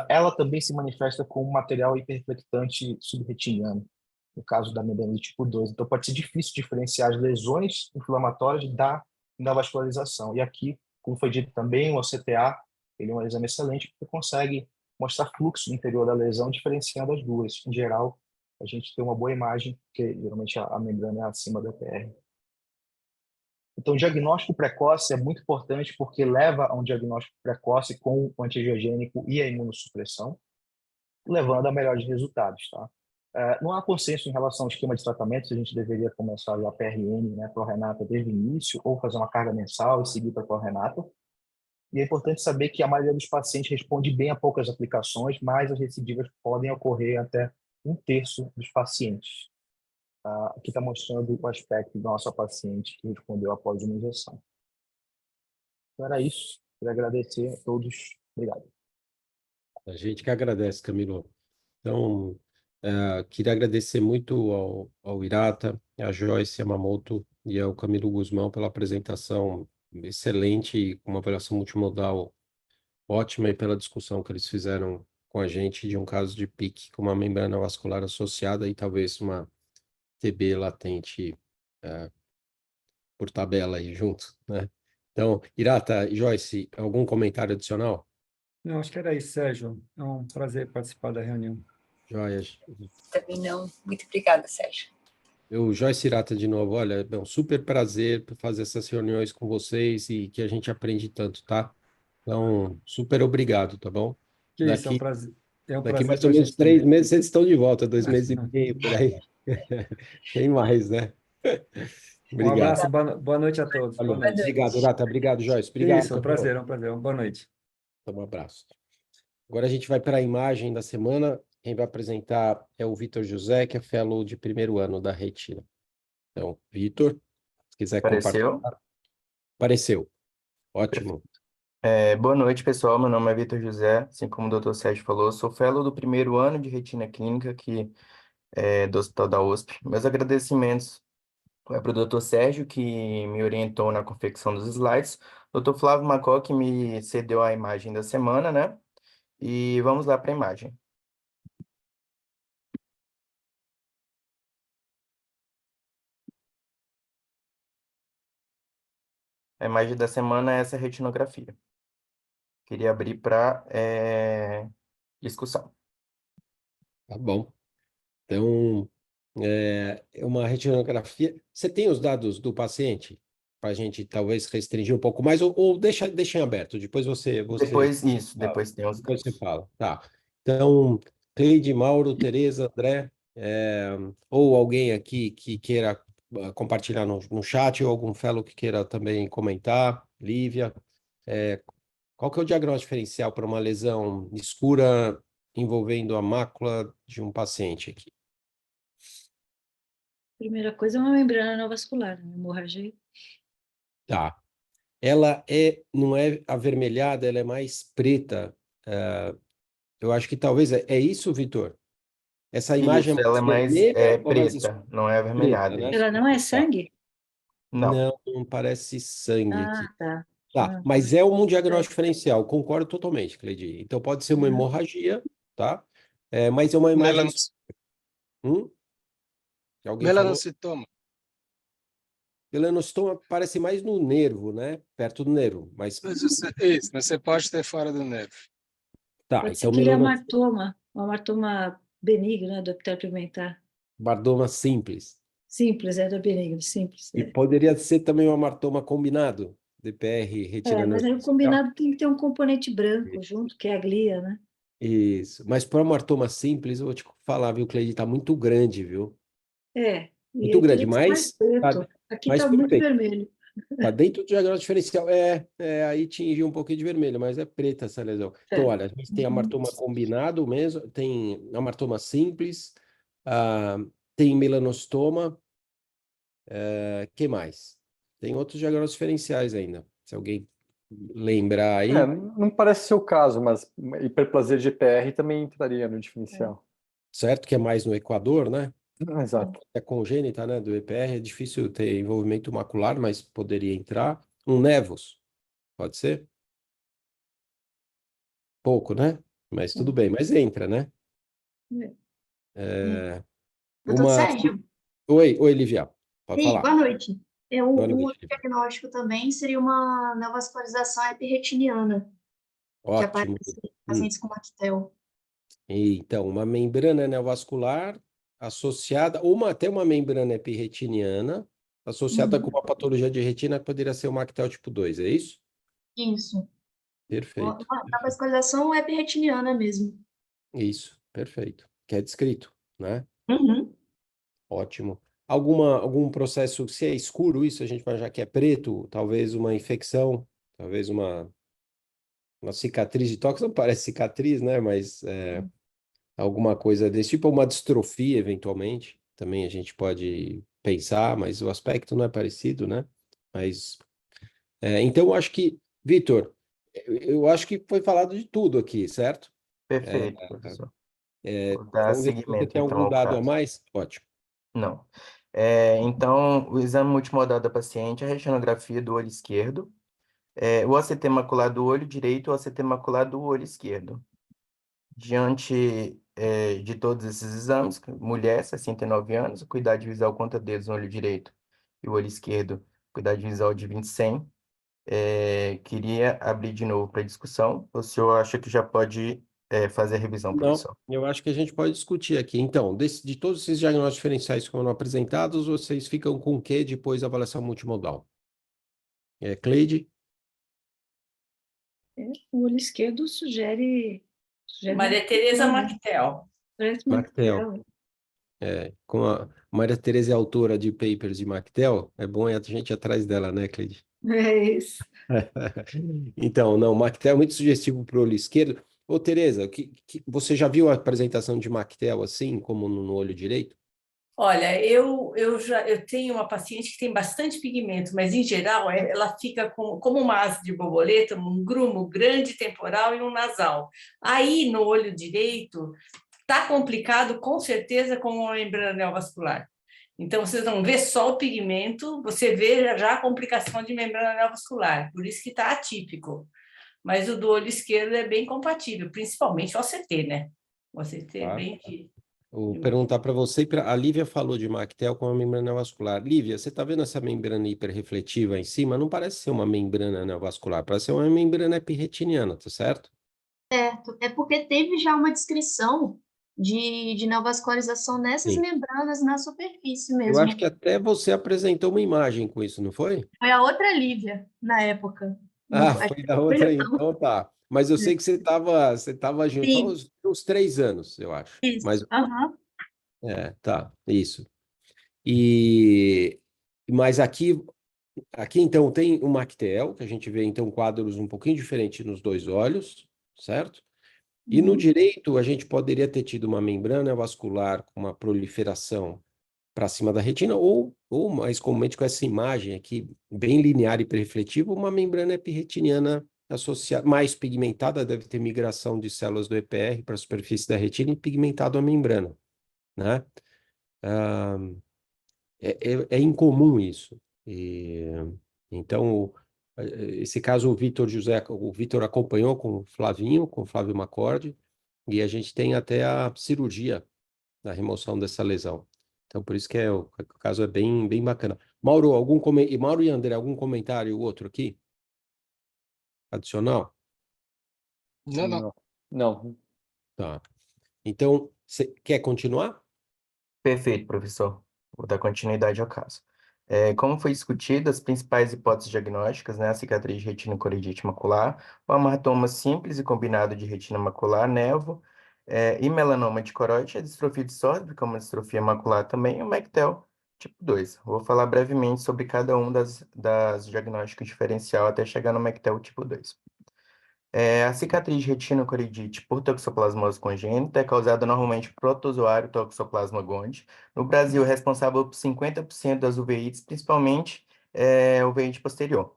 Ela também se manifesta com um material hiperreflectante subretiniano, no caso da membrana do tipo 2. Então, pode ser difícil diferenciar as lesões inflamatórias da vascularização. E aqui, como foi dito também, o OCTA ele é um exame excelente porque consegue mostrar fluxo no interior da lesão, diferenciando as duas. Em geral, a gente tem uma boa imagem, porque geralmente a membrana é acima da PR. Então, o diagnóstico precoce é muito importante porque leva a um diagnóstico precoce com o antiangiogênico e a imunossupressão, levando a melhores resultados, tá? Não há consenso em relação ao esquema de tratamento, se a gente deveria começar a PRN, né, pró-renata desde o início, ou fazer uma carga mensal e seguir para a pró-renata. E é importante saber que a maioria dos pacientes responde bem a poucas aplicações, mas as recidivas podem ocorrer até 1/3 dos pacientes. Aqui está mostrando o aspecto da nossa paciente que respondeu após uma injeção. Então era isso. Queria agradecer a todos. Obrigado.
A gente que agradece, Camilo. Então, queria agradecer muito ao Hirata, à Joyce Yamamoto e ao Camilo Guzmão pela apresentação excelente e com uma avaliação multimodal ótima e pela discussão que eles fizeram com a gente de um caso de PIC com uma membrana vascular associada e talvez uma TB latente por tabela aí junto, né? Então, Hirata e Joyce, algum comentário adicional?
Não, acho que era isso, Sérgio. É um prazer participar da reunião.
Joias.
Também não. Muito obrigada, Sérgio.
Joyce Hirata de novo, olha, é um super prazer fazer essas reuniões com vocês e que a gente aprende tanto, tá? Então, super obrigado, tá bom?
Que isso, é um prazer. É um
Daqui
prazer
mais ou
para a
menos
gente
3
também.
meses vocês estão de volta, 2 meses e meio, por aí. Tem mais, né?
Um
Obrigado.
abraço, boa noite a todos. Boa noite.
Obrigado, Hirata. Obrigado, Joyce.
Que
Obrigado,
isso, é um
Camilo.
prazer, é um prazer. Boa noite.
Então, um abraço. Agora a gente vai para a imagem da semana. Quem vai apresentar é o Vitor José, que é fellow de primeiro ano da Retina. Então, Vitor, se quiser
Apareceu?
compartilhar. Apareceu. Ótimo.
Boa noite, pessoal. Meu nome é Vitor José, assim como o Dr. Sérgio falou, sou fellow do primeiro ano de retina clínica aqui do Hospital da USP. Meus agradecimentos para o Dr. Sérgio, que me orientou na confecção dos slides, Dr. Flávio Macó, que me cedeu a imagem da semana, né? E vamos lá para a imagem. A imagem da semana é essa retinografia. Queria abrir para discussão.
Tá bom. Então, é uma retinografia. Você tem os dados do paciente? Para a gente talvez restringir um pouco mais, ou deixa em aberto, depois você
Depois isso,
fala.
depois tem os
Depois você
dados.
fala. Tá. Então, Cleide, Mauro, Tereza, André, ou alguém aqui que queira compartilhar no chat, ou algum fellow que queira também comentar, Lívia. Qual que é o diagnóstico diferencial para uma lesão escura envolvendo a mácula de um paciente aqui?
Primeira coisa é uma membrana não vascular, uma hemorragia.
Tá. Ela não é avermelhada, ela é mais preta. Eu acho que talvez é isso, Vitor? Essa imagem
Isso,
é
ela é
mais
mais
vermelha ou mais
preta, não é
preta,
avermelhada,
né?
isso.
Ela não é
Tá.
sangue?
Não.
Não parece sangue aqui.
Ah, tá.
Tá, mas é um diagnóstico diferencial, concordo totalmente, Cleide. Então pode ser uma hemorragia, tá? Mas é uma imagem. Alguém falou?
Melanocitoma.
Melanostoma parece mais no nervo, né? Perto do nervo, mas
Mas você pode ter fora do nervo.
tá,
Pode ser
então
que ele é
melanostoma,
um amartoma benigno, né, do epitélio pigmentar.
bardoma simples.
Simples, é do benigno, simples.
E poderia ser também um amartoma combinado, DPR, retina
Mas aí o
neurofiscal.
combinado tem que ter um componente branco junto, que é a glia, né?
Isso, mas para um amartoma simples, eu vou te falar, viu, Cleide, tá muito grande, viu?
E
Muito
aí
grande,
teria que ser mais
mas
preto. Aqui
mas
está muito
perfeito.
vermelho.
Tá dentro do diagnóstico diferencial. Aí tinge um pouquinho de vermelho, mas é preta essa lesão. Então, olha, a gente tem amartoma combinado mesmo, tem amartoma simples, tem melanostoma, que mais? Tem outros diagnósticos diferenciais ainda. Se alguém lembrar aí,
Não parece ser o caso, mas hiperplasia de GPR também entraria no diferencial.
certo? Que é mais no Equador, né?
Exato.
É congênita, né? Do EPR, é difícil ter envolvimento macular, mas poderia entrar. Um nevus, pode ser? Pouco, né? Mas tudo bem, mas entra, né?
Doutor
Uma...
Sérgio,
Oi, Lívia, pode
ei, boa
falar.
noite.
Boa
O
noite, Lívia.
diagnóstico também seria uma neovascularização epirretiniana, que
Ótimo.
aparece em pacientes com Mactel.
Então, uma membrana neovascular associada, ou até uma membrana epirretiniana, associada com uma patologia de retina que poderia ser o Mactel tipo 2, é isso?
Isso.
Perfeito.
Uma neovascularização epirretiniana mesmo.
Isso, perfeito. Que é descrito, né?
Uhum.
Ótimo. Algum processo, se é escuro isso, a gente vai já que é preto, talvez uma infecção, talvez uma cicatriz de tóxico, não parece cicatriz, né? Mas alguma coisa desse tipo, uma distrofia, eventualmente, também a gente pode pensar, mas o aspecto não é parecido, né? Mas, então, eu acho que, Vitor, eu acho que foi falado de tudo aqui, certo?
Perfeito, professor. Vou dar
Vamos ver se você
seguimento,
tem
então,
algum
ao
dado a
caso.
mais. Ótimo.
Não. Então, o exame multimodal da paciente é a retinografia do olho esquerdo, o OCT macular do olho direito e o OCT macular do olho esquerdo. Diante de todos esses exames, mulher, 69 anos, acuidade visual conta dedos no olho direito e o olho esquerdo, acuidade visual de 20/100. Queria abrir de novo para discussão. O senhor acha que já pode fazer a revisão,
Não,
professor?
eu acho que a gente pode discutir aqui. Então, de todos esses diagnósticos diferenciais que foram apresentados, vocês ficam com o quê depois da avaliação multimodal? Cleide?
O olho esquerdo sugere
Maria Tereza Mactel.
Mactel. Como a Maria Tereza é autora de papers de Mactel, é bom a gente ir atrás dela, né, Cleide?
É isso.
Então, não, Mactel é muito sugestivo para o olho esquerdo. Ô, Tereza, você já viu a apresentação de Mactel assim, como no olho direito?
Olha, eu tenho uma paciente que tem bastante pigmento, mas em geral ela fica como uma asa de borboleta, um grumo grande temporal e um nasal. Aí no olho direito está complicado com certeza com uma membrana neovascular. Então vocês não vê só o pigmento, você vê já a complicação de membrana neovascular, por isso que está atípico. Mas o do olho esquerdo é bem compatível, principalmente o OCT, né? O OCT é
Tá.
bem...
Vou perguntar para você, a Lívia falou de Mactel com a membrana neovascular. Lívia, você está vendo essa membrana hiperrefletiva em cima? Não parece ser uma membrana neovascular, parece ser uma membrana epirretiniana, tá certo?
Certo. É porque teve já uma descrição de neovascularização nessas
Sim.
membranas na superfície
Eu acho
mesmo.
que até você apresentou uma imagem com isso, não foi?
Foi a outra Lívia, na época.
Ah,
Acho
foi
que
da
foi
outra,
então.
então tá. Mas eu sei que você tava junto, foi
Sim,
uns 3 anos, eu acho.
isso.
Mas,
Aham.
tá, isso. Mas aqui então tem o Mactel, que a gente vê então quadros um pouquinho diferentes nos dois olhos, certo? E no
Uhum.
direito a gente poderia ter tido uma membrana vascular com uma proliferação para cima da retina, ou mais comumente com essa imagem aqui, bem linear e hiperrefletiva, uma membrana epirretiniana associada, mais pigmentada, deve ter migração de células do EPR para a superfície da retina e pigmentado a membrana, né? Ah, é incomum isso. Então, esse caso, o Vitor acompanhou com o Flavinho, com o Flávio Macorde, e a gente tem até a cirurgia da remoção dessa lesão. Então, por isso que o caso é bem, bem bacana. Mauro, Mauro e André, algum comentário outro aqui? Adicional?
Não, não.
Não.
Tá. Então, você quer continuar?
Perfeito, professor. Vou dar continuidade ao caso. Como foi discutido, as principais hipóteses diagnósticas, né, a cicatriz de retinocoridite macular, o amartoma simples e combinado de retina macular, nevo, e melanoma de coroide, a distrofia de Sjögren, como a distrofia macular também, e o Mactel tipo 2. Vou falar brevemente sobre cada um das diagnósticos diferencial até chegar no Mactel tipo 2. A cicatriz de retinocoridite por toxoplasmose congênita é causada normalmente por protozoário Toxoplasma gondii. No Brasil, é responsável por 50% das uveites, principalmente uveite posterior.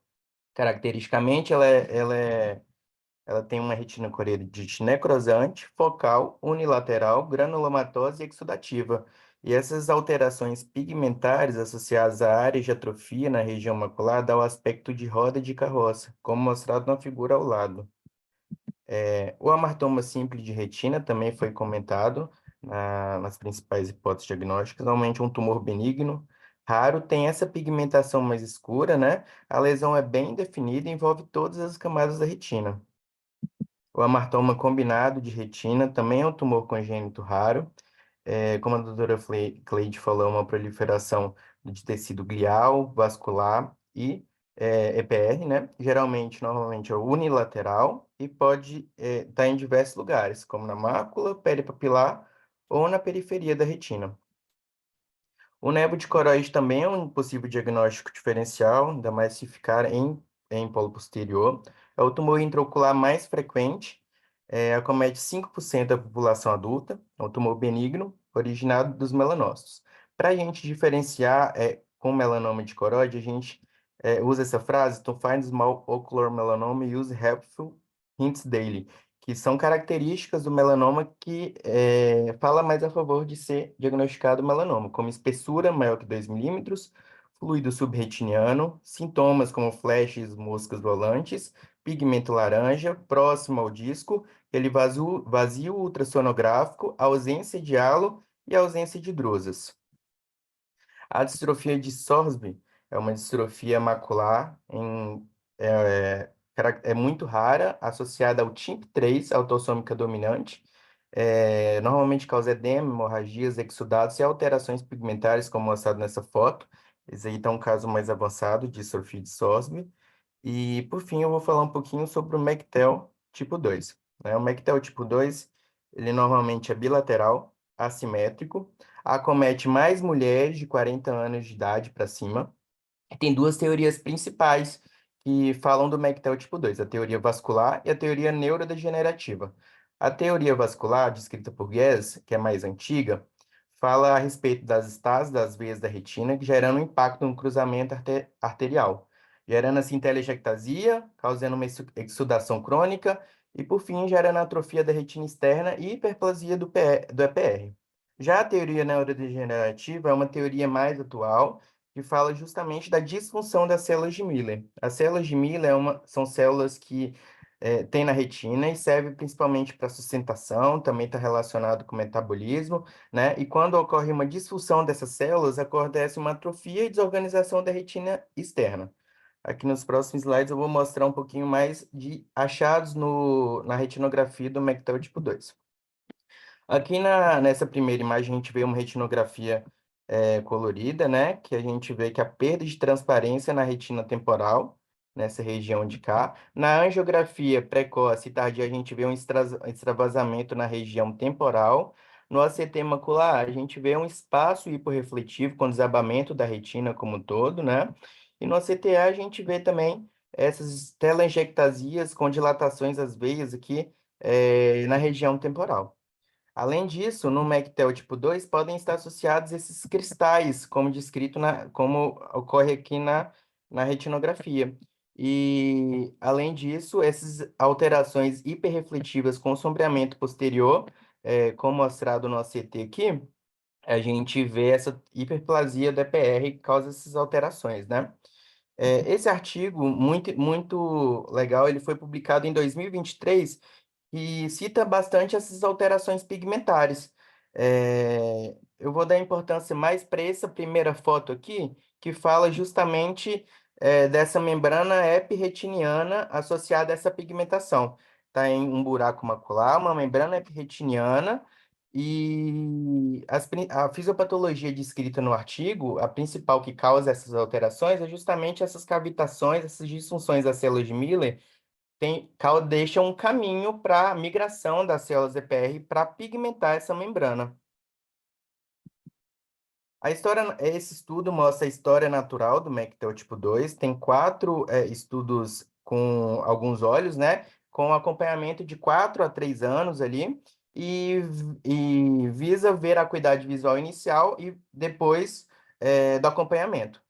Caracteristicamente, ela tem uma retinocoridite necrosante, focal, unilateral, granulomatosa e exudativa. E essas alterações pigmentares associadas a áreas de atrofia na região macular dão o aspecto de roda de carroça, como mostrado na figura ao lado. O amartoma simples de retina também foi comentado nas principais hipóteses diagnósticas. Normalmente um tumor benigno, raro, tem essa pigmentação mais escura, né? A lesão é bem definida e envolve todas as camadas da retina. O amartoma combinado de retina também é um tumor congênito raro. Como a doutora Cleide falou, é uma proliferação de tecido glial, vascular e EPR, né? Geralmente, normalmente é unilateral e pode estar em diversos lugares, como na mácula, peripapilar ou na periferia da retina. O nevo de coroide também é um possível diagnóstico diferencial, ainda mais se ficar em polo posterior. É o tumor intraocular mais frequente, acomete 5% da população adulta, é um tumor benigno, originado dos melanócitos. Para a gente diferenciar com melanoma de coroide, a gente usa essa frase, to find small ocular melanoma, use helpful hints daily, que são características do melanoma que fala mais a favor de ser diagnosticado melanoma, como espessura maior que 2 milímetros, fluido subretiniano, sintomas como flashes, moscas volantes, pigmento laranja, próximo ao disco, aquele vazio ultrassonográfico, ausência de halo e ausência de drusas. A distrofia de Sorsby é uma distrofia macular é muito rara, associada ao TIMP3, autossômica dominante. Normalmente causa edema, hemorragias, exudados e alterações pigmentares, como mostrado nessa foto. Esse aí está um caso mais avançado de distrofia de Sorsby. E, por fim, eu vou falar um pouquinho sobre o MECTEL tipo 2, né? O MECTEL tipo 2, ele normalmente é bilateral, assimétrico, acomete mais mulheres de 40 anos de idade para cima. Tem duas teorias principais que falam do MECTEL tipo 2, a teoria vascular e a teoria neurodegenerativa. A teoria vascular, descrita por Guess, que é mais antiga, fala a respeito das estases das veias da retina, gerando um impacto no cruzamento arterial, gerando assim telangiectasia, causando uma exsudação crônica e, por fim, gerando atrofia da retina externa e hiperplasia do EPR. Já a teoria neurodegenerativa é uma teoria mais atual, que fala justamente da disfunção das células de Miller. As células de Miller são células que tem na retina e serve principalmente para sustentação, também está relacionado com metabolismo, né? E quando ocorre uma disfunção dessas células, acontece uma atrofia e desorganização da retina externa. Aqui nos próximos slides eu vou mostrar um pouquinho mais de achados na retinografia do MECTEL tipo 2. Aqui nessa primeira imagem a gente vê uma retinografia colorida, né? Que a gente vê que a perda de transparência na retina temporal, nessa região de cá. Na angiografia precoce e tardia, a gente vê um extravasamento na região temporal. No ACT macular, a gente vê um espaço hiporrefletivo com desabamento da retina como um todo, né? E no ACTA a gente vê também essas telangiectasias com dilatações das veias aqui na região temporal. Além disso, no MECTEL tipo 2 podem estar associados esses cristais, como descrito como ocorre aqui na retinografia. E, além disso, essas alterações hiperrefletivas com sombreamento posterior, como mostrado no ACT aqui, a gente vê essa hiperplasia do EPR que causa essas alterações, né? Esse artigo, muito, muito legal, ele foi publicado em 2023 e cita bastante essas alterações pigmentares. Eu vou dar importância mais para essa primeira foto aqui, que fala justamente dessa membrana epirretiniana associada a essa pigmentação. Está em um buraco macular, uma membrana epirretiniana, e a fisiopatologia descrita no artigo, a principal que causa essas alterações é justamente essas cavitações, essas disfunções das células de Miller, deixa um caminho para a migração das células EPR para pigmentar essa membrana. Esse estudo mostra a história natural do MECTEL tipo 2, tem 4 estudos com alguns olhos, né? Com acompanhamento de 4 a 3 anos ali, e visa ver a acuidade visual inicial e depois do acompanhamento.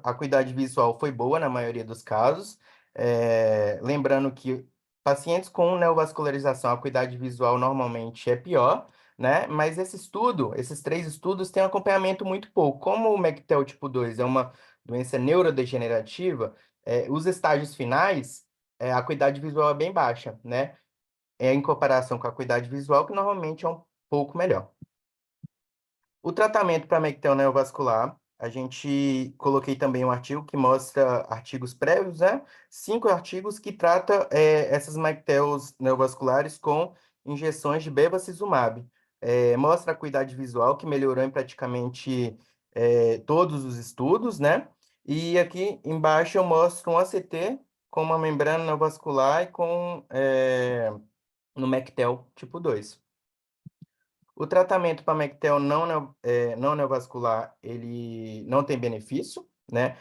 A acuidade visual foi boa na maioria dos casos, lembrando que pacientes com neovascularização, a acuidade visual normalmente é pior, né? Mas esses 3 estudos têm um acompanhamento muito pouco. Como o MECTEL tipo 2 é uma doença neurodegenerativa, os estágios finais, a acuidade visual é bem baixa, né? em comparação com a acuidade visual, que normalmente é um pouco melhor. O tratamento para mectel neovascular, a gente coloquei também um artigo que mostra artigos prévios, né? 5 artigos que tratam essas mectels neovasculares com injeções de bevacizumab. Mostra a acuidade visual, que melhorou em praticamente todos os estudos, né? E aqui embaixo eu mostro um ACT com uma membrana neovascular e no mectel tipo 2. O tratamento para mectel não neovascular, ele não tem benefício, né?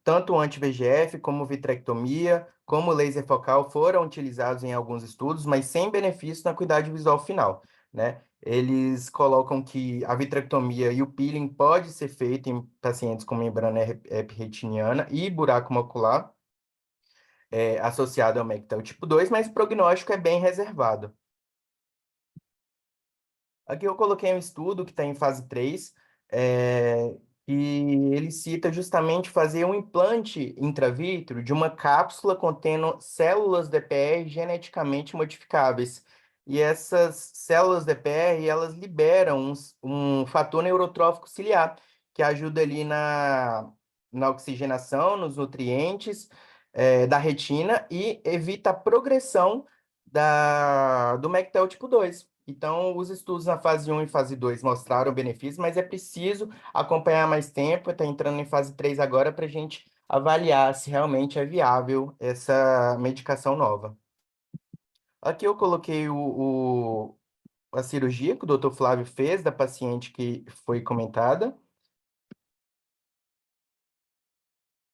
Tanto o anti-VEGF, como vitrectomia, como laser focal foram utilizados em alguns estudos, mas sem benefício na acuidade visual final, né? Eles colocam que a vitrectomia e o peeling pode ser feito em pacientes com membrana epretiniana e buraco macular, associado ao mectel tipo 2, mas o prognóstico é bem reservado. Aqui eu coloquei um estudo que está em fase 3, e ele cita justamente fazer um implante intravítero de uma cápsula contendo células DPR geneticamente modificáveis. E essas células DPR, elas liberam um fator neurotrófico ciliar, que ajuda ali na oxigenação, nos nutrientes, da retina e evita a progressão do mectel tipo 2. Então, os estudos na fase 1 e fase 2 mostraram benefícios, mas é preciso acompanhar mais tempo, está entrando em fase 3 agora para a gente avaliar se realmente é viável essa medicação nova. Aqui eu coloquei a cirurgia que o Dr. Flávio fez da paciente que foi comentada.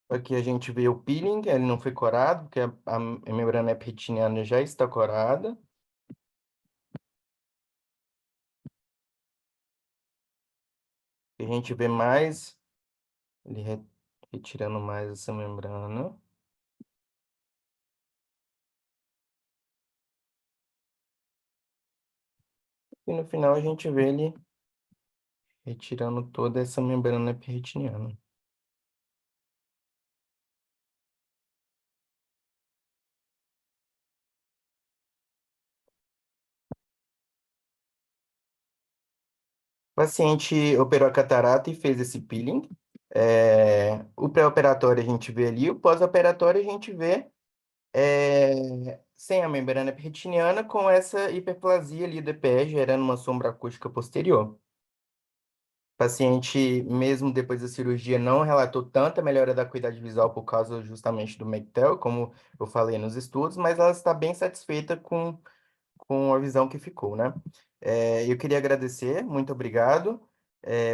Aqui a gente vê o peeling, ele não foi corado, porque a membrana epiteliana já está corada. A gente vê mais, ele retirando mais essa membrana. E no final a gente vê ele retirando toda essa membrana epiteliana. O paciente operou a catarata e fez esse peeling. O pré-operatório a gente vê ali, o pós-operatório a gente vê sem a membrana epiteliana, com essa hiperplasia ali do EPE, gerando uma sombra acústica posterior. O paciente, mesmo depois da cirurgia, não relatou tanta melhora da acuidade visual por causa justamente do mectel, como eu falei nos estudos, mas ela está bem satisfeita com a visão que ficou, né? Eu queria agradecer, muito obrigado,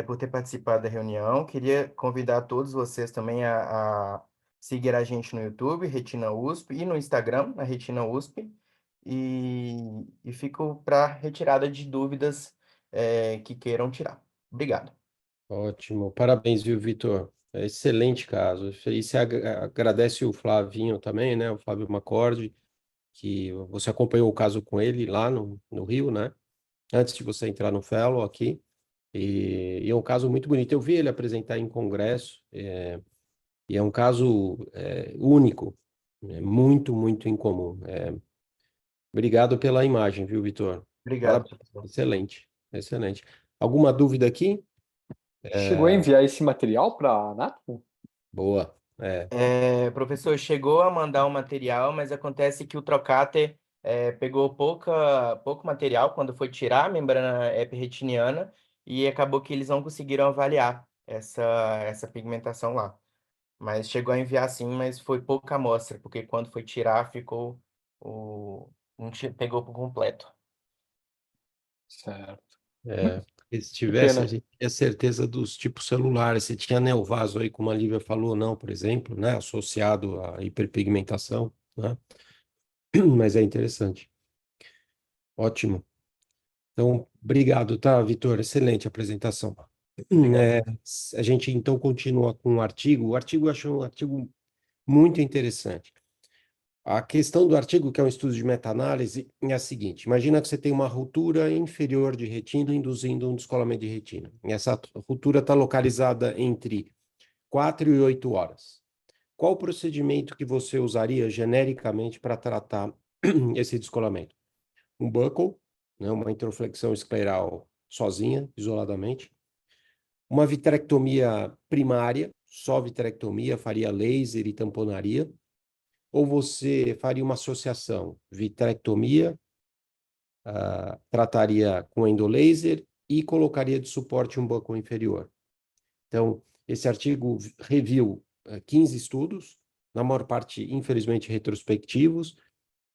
por ter participado da reunião. Queria convidar todos vocês também a seguir a gente no YouTube, Retina USP, e no Instagram, a Retina USP, e fico para retirada de dúvidas, que queiram tirar. Obrigado.
Ótimo, parabéns, viu, Vitor? Excelente caso. E você agradece o Flavinho também, né? O Flávio Macordi, que você acompanhou o caso com ele lá no Rio, né? Antes de você entrar no Fellow aqui. E é um caso muito bonito. Eu vi ele apresentar em congresso, e é um caso único, muito, muito incomum. Obrigado pela imagem, viu, Vitor?
Obrigado,
Parabéns.
professor.
Excelente, excelente. Alguma dúvida aqui?
Chegou a enviar esse material para a Anatom?
Boa.
Professor, chegou a mandar um material, mas acontece que o trocáter pegou pouco material quando foi tirar a membrana epretiniana e acabou que eles não conseguiram avaliar essa pigmentação lá. Mas chegou a enviar sim, mas foi pouca amostra, porque quando foi tirar ficou pegou por completo.
Certo.
Se
Que
tivesse, a
pena.
gente tinha certeza dos tipos celulares. Se tinha neovaso aí, como a Lívia falou, não, por exemplo, né? Associado à hiperpigmentação, né? Mas é interessante. Ótimo. Então, obrigado, tá, Vitor? Excelente apresentação.
Obrigado.
A gente então continua com o artigo. O artigo eu acho um artigo muito interessante. A questão do artigo, que é um estudo de meta-análise, é a seguinte: imagina que você tem uma ruptura inferior de retina induzindo um descolamento de retina. E essa ruptura está localizada entre 4 e 8 horas. Qual o procedimento que você usaria genericamente para tratar esse descolamento? um buckle, né, uma introflexão escleral sozinha, isoladamente. Uma vitrectomia primária, só vitrectomia, faria laser e tamponaria. Ou você faria uma associação, vitrectomia, trataria com endolaser e colocaria de suporte um buckle inferior. Então, esse artigo reviu 15 estudos, na maior parte, infelizmente, retrospectivos,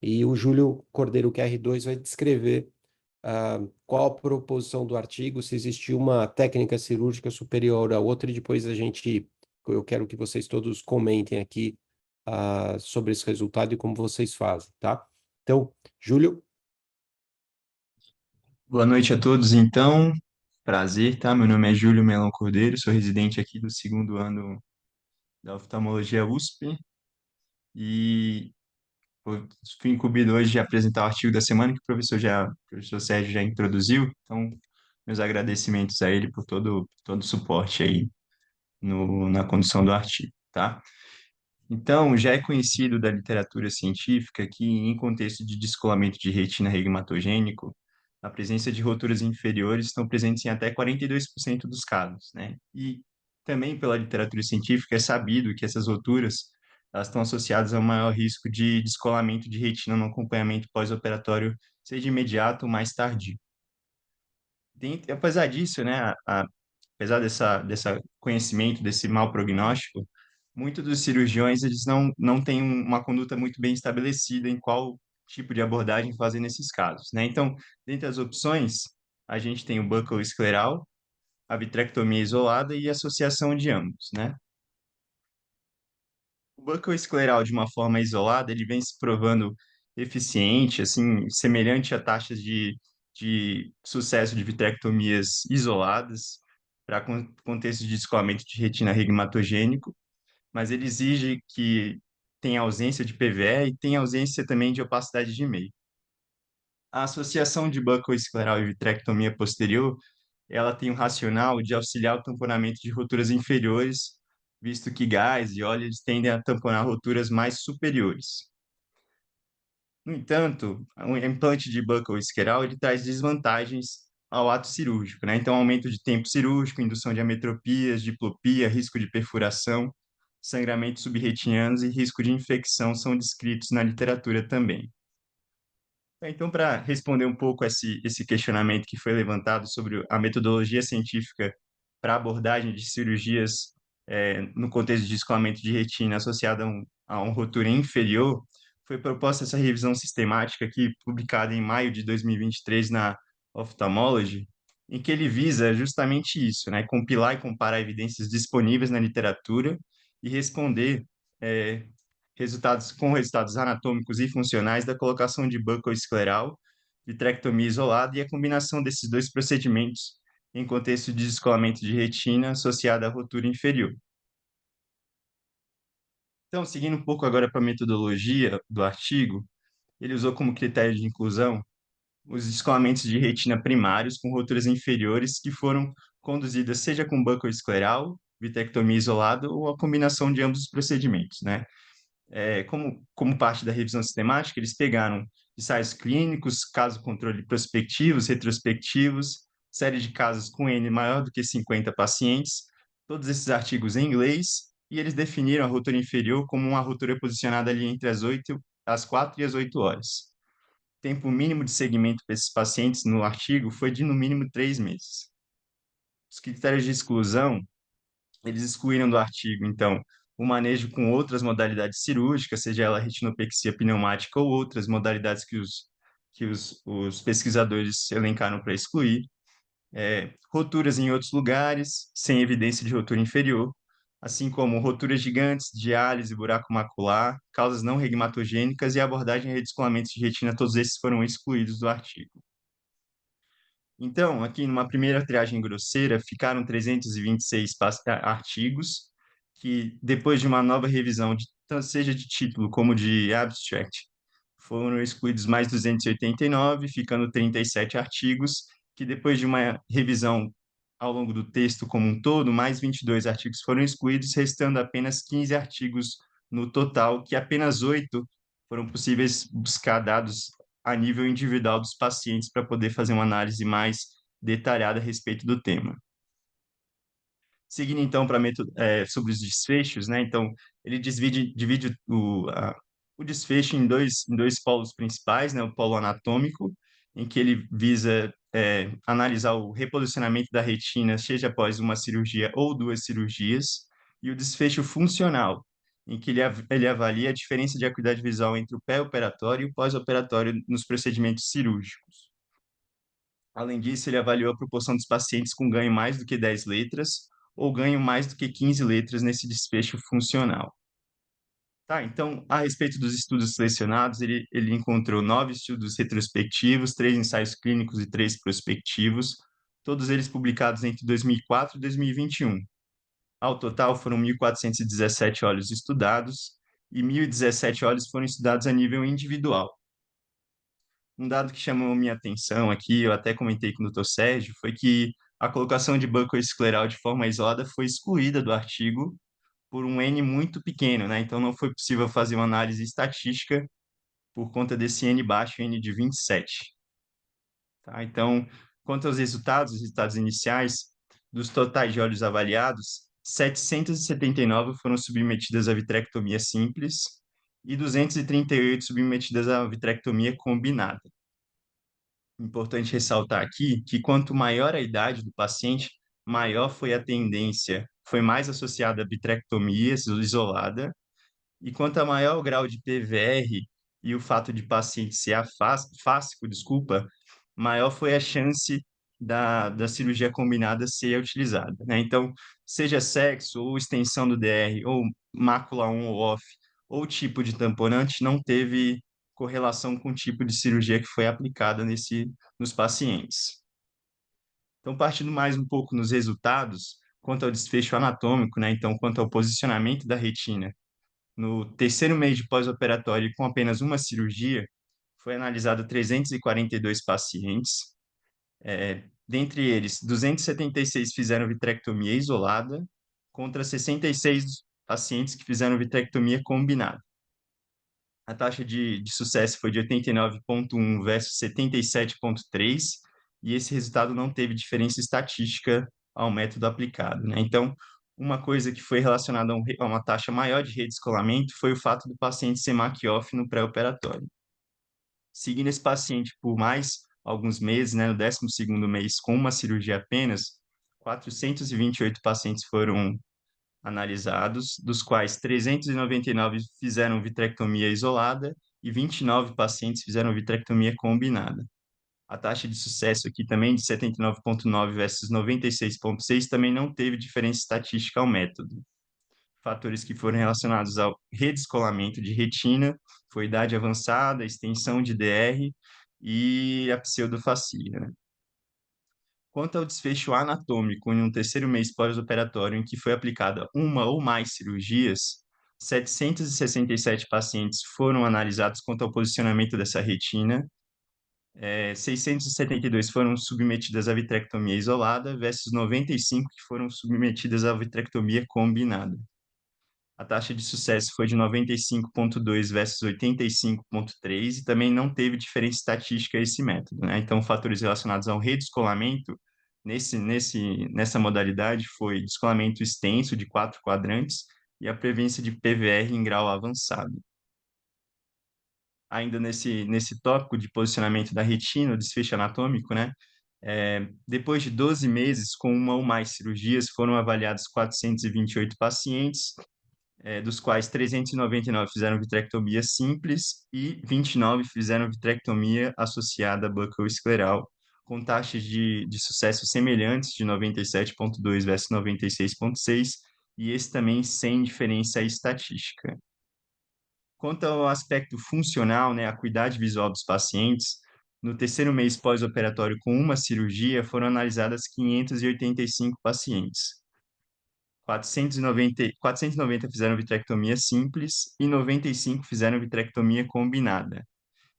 e o Júlio Cordeiro QR2 vai descrever qual a proposição do artigo, se existe uma técnica cirúrgica superior a outra, e depois eu quero que vocês todos comentem aqui sobre esse resultado e como vocês fazem, tá? Então, Júlio?
Boa noite a todos, então. Prazer, tá? Meu nome é Júlio Melão Cordeiro, sou residente aqui do 2º ano da oftalmologia USP e fui incumbido hoje de apresentar o artigo da semana que o professor Sérgio já introduziu, então meus agradecimentos a ele por todo o suporte aí na condução do artigo, tá? Então, já é conhecido da literatura científica que, em contexto de descolamento de retina regmatogênico, a presença de roturas inferiores estão presentes em até 42% dos casos, né? E também pela literatura científica é sabido que essas roturas elas estão associadas a um maior risco de descolamento de retina no acompanhamento pós-operatório, seja imediato ou mais tardio. Apesar disso, né, apesar dessa conhecimento, desse mau prognóstico, muitos dos cirurgiões eles não têm uma conduta muito bem estabelecida em qual tipo de abordagem fazer nesses casos, né? Então, dentre as opções, a gente tem o buccal escleral, a vitrectomia isolada e a associação de ambos, né? O buccal escleral, de uma forma isolada, ele vem se provando eficiente, assim, semelhante a taxas de sucesso de vitrectomias isoladas para contexto de descolamento de retina regmatogênico, mas ele exige que tenha ausência de PVE e tenha ausência também de opacidade de meio. A associação de buccal escleral e vitrectomia posterior, ela tem um racional de auxiliar o tamponamento de roturas inferiores, visto que gás e óleo eles tendem a tamponar roturas mais superiores. No entanto, o implante de buccal escleral ele traz desvantagens ao ato cirúrgico, né? Então, aumento de tempo cirúrgico, indução de ametropias, diplopia, risco de perfuração, sangramentos subretinianos e risco de infecção são descritos na literatura também. Então, para responder um pouco esse questionamento que foi levantado sobre a metodologia científica para abordagem de cirurgias no contexto de descolamento de retina associada a um rotura inferior, foi proposta essa revisão sistemática aqui, publicada em maio de 2023 na Ophthalmology, em que ele visa justamente isso, né? Compilar e comparar evidências disponíveis na literatura e responder resultados anatômicos e funcionais da colocação de buccal escleral, vitrectomia isolada e a combinação desses dois procedimentos em contexto de descolamento de retina associado à rotura inferior. Então, seguindo um pouco agora para a metodologia do artigo, ele usou como critério de inclusão os descolamentos de retina primários com roturas inferiores que foram conduzidas seja com buccal escleral, vitrectomia isolada ou a combinação de ambos os procedimentos, né? Como parte da revisão sistemática, eles pegaram ensaios clínicos, casos controle prospectivos, retrospectivos, série de casos com N maior do que 50 pacientes, todos esses artigos em inglês, e eles definiram a rotura inferior como uma rotura posicionada ali entre as 4 e as 8 horas. O tempo mínimo de segmento para esses pacientes no artigo foi de no mínimo 3 meses. Os critérios de exclusão eles excluíram do artigo, então, o manejo com outras modalidades cirúrgicas, seja ela retinopexia pneumática ou outras modalidades que os pesquisadores elencaram para excluir, roturas em outros lugares, sem evidência de rotura inferior, assim como roturas gigantes, diálise, buraco macular, causas não regmatogênicas e abordagem a redescolamentos de retina, todos esses foram excluídos do artigo. Então, aqui numa primeira triagem grosseira, ficaram 326 artigos, que depois de uma nova revisão, seja de título como de abstract, foram excluídos mais 289, ficando 37 artigos, que depois de uma revisão ao longo do texto como um todo, mais 22 artigos foram excluídos, restando apenas 15 artigos no total, que apenas 8 foram possíveis buscar dados a nível individual dos pacientes para poder fazer uma análise mais detalhada a respeito do tema. Seguindo então para sobre os desfechos, né? Então, ele divide o desfecho em dois polos principais, né? O polo anatômico, em que ele visa analisar o reposicionamento da retina, seja após uma cirurgia ou duas cirurgias, e o desfecho funcional, em que ele avalia a diferença de acuidade visual entre o pré-operatório e o pós-operatório nos procedimentos cirúrgicos. Além disso, ele avaliou a proporção dos pacientes com ganho mais do que 10 letras ou ganho mais do que 15 letras nesse desfecho funcional. Tá, então, a respeito dos estudos selecionados, ele encontrou 9 estudos retrospectivos, 3 ensaios clínicos e 3 prospectivos, todos eles publicados entre 2004 e 2021. Ao total, foram 1.417 olhos estudados e 1.017 olhos foram estudados a nível individual. Um dado que chamou minha atenção aqui, eu até comentei com o Dr. Sérgio, foi que a colocação de buccal escleral de forma isolada foi excluída do artigo por um N muito pequeno, né? Então, não foi possível fazer uma análise estatística por conta desse N baixo, N de 27. Tá? Então, quanto aos resultados, os resultados iniciais, dos totais de olhos avaliados, 779 foram submetidas à vitrectomia simples e 238 submetidas à vitrectomia combinada. Importante ressaltar aqui que quanto maior a idade do paciente, maior foi a tendência, foi mais associada à vitrectomia isolada, e quanto a maior o grau de PVR e o fato de paciente ser afásico, maior foi a chance da cirurgia combinada ser utilizada, né? Então, seja sexo, ou extensão do DR, ou mácula on ou off, ou tipo de tamponante, não teve correlação com o tipo de cirurgia que foi aplicada nos pacientes. Então, partindo mais um pouco nos resultados, quanto ao desfecho anatômico, né? Então, quanto ao posicionamento da retina, no terceiro mês de pós-operatório, com apenas uma cirurgia, foi analisado 342 pacientes. Dentre eles, 276 fizeram vitrectomia isolada, contra 66 pacientes que fizeram vitrectomia combinada. A taxa de sucesso foi de 89,1 versus 77,3, e esse resultado não teve diferença estatística ao método aplicado, né? Então, uma coisa que foi relacionada a uma taxa maior de redescolamento foi o fato do paciente ser MAC-off no pré-operatório. Seguindo esse paciente por mais alguns meses, né, no 12º mês, com uma cirurgia apenas, 428 pacientes foram analisados, dos quais 399 fizeram vitrectomia isolada e 29 pacientes fizeram vitrectomia combinada. A taxa de sucesso aqui também de 79,9 versus 96,6 também não teve diferença estatística ao método. Fatores que foram relacionados ao redescolamento de retina foi idade avançada, extensão de DR e a pseudofacia, né? Quanto ao desfecho anatômico em um terceiro mês pós-operatório em que foi aplicada uma ou mais cirurgias, 767 pacientes foram analisados quanto ao posicionamento dessa retina, 672 foram submetidas à vitrectomia isolada versus 95 que foram submetidas à vitrectomia combinada. A taxa de sucesso foi de 95,2 versus 85,3 e também não teve diferença estatística esse método, né? Então, fatores relacionados ao redescolamento nessa modalidade foi descolamento extenso de 4 quadrantes e a prevalência de PVR em grau avançado. Ainda nesse tópico de posicionamento da retina, o desfecho anatômico, né? Depois de 12 meses, com uma ou mais cirurgias, foram avaliados 428 pacientes, dos quais 399 fizeram vitrectomia simples e 29 fizeram vitrectomia associada a buccal escleral, com taxas de sucesso semelhantes de 97,2 versus 96,6, e esse também sem diferença estatística. Quanto ao aspecto funcional, né, a acuidade visual dos pacientes, no terceiro mês pós-operatório com uma cirurgia, foram analisadas 585 pacientes. 490 fizeram vitrectomia simples e 95 fizeram vitrectomia combinada.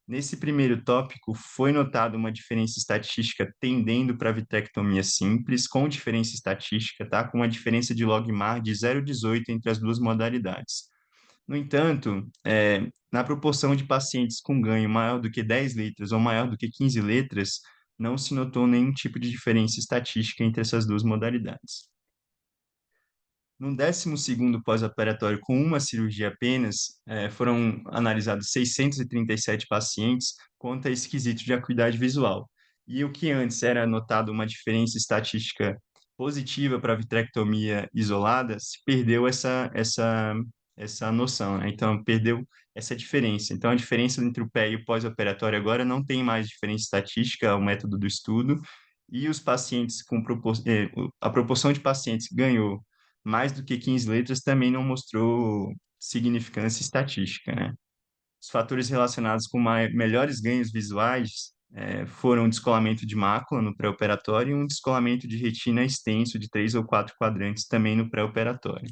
Nesse primeiro tópico, foi notada uma diferença estatística tendendo para a vitrectomia simples, com diferença estatística, tá? Com uma diferença de logMAR de 0,18 entre as duas modalidades. No entanto, na proporção de pacientes com ganho maior do que 10 letras ou maior do que 15 letras, não se notou nenhum tipo de diferença estatística entre essas duas modalidades. No 12º pós-operatório, com uma cirurgia apenas, foram analisados 637 pacientes quanto a esse quesito de acuidade visual. E o que antes era notado uma diferença estatística positiva para a vitrectomia isolada, se perdeu essa noção, né? Então, perdeu essa diferença. Então, a diferença entre o pré e o pós-operatório agora não tem mais diferença estatística, é o método do estudo, e os pacientes a proporção de pacientes que ganhou mais do que 15 letras também não mostrou significância estatística, né? Os fatores relacionados com melhores ganhos visuais foram um descolamento de mácula no pré-operatório e um descolamento de retina extenso de 3 ou 4 quadrantes também no pré-operatório.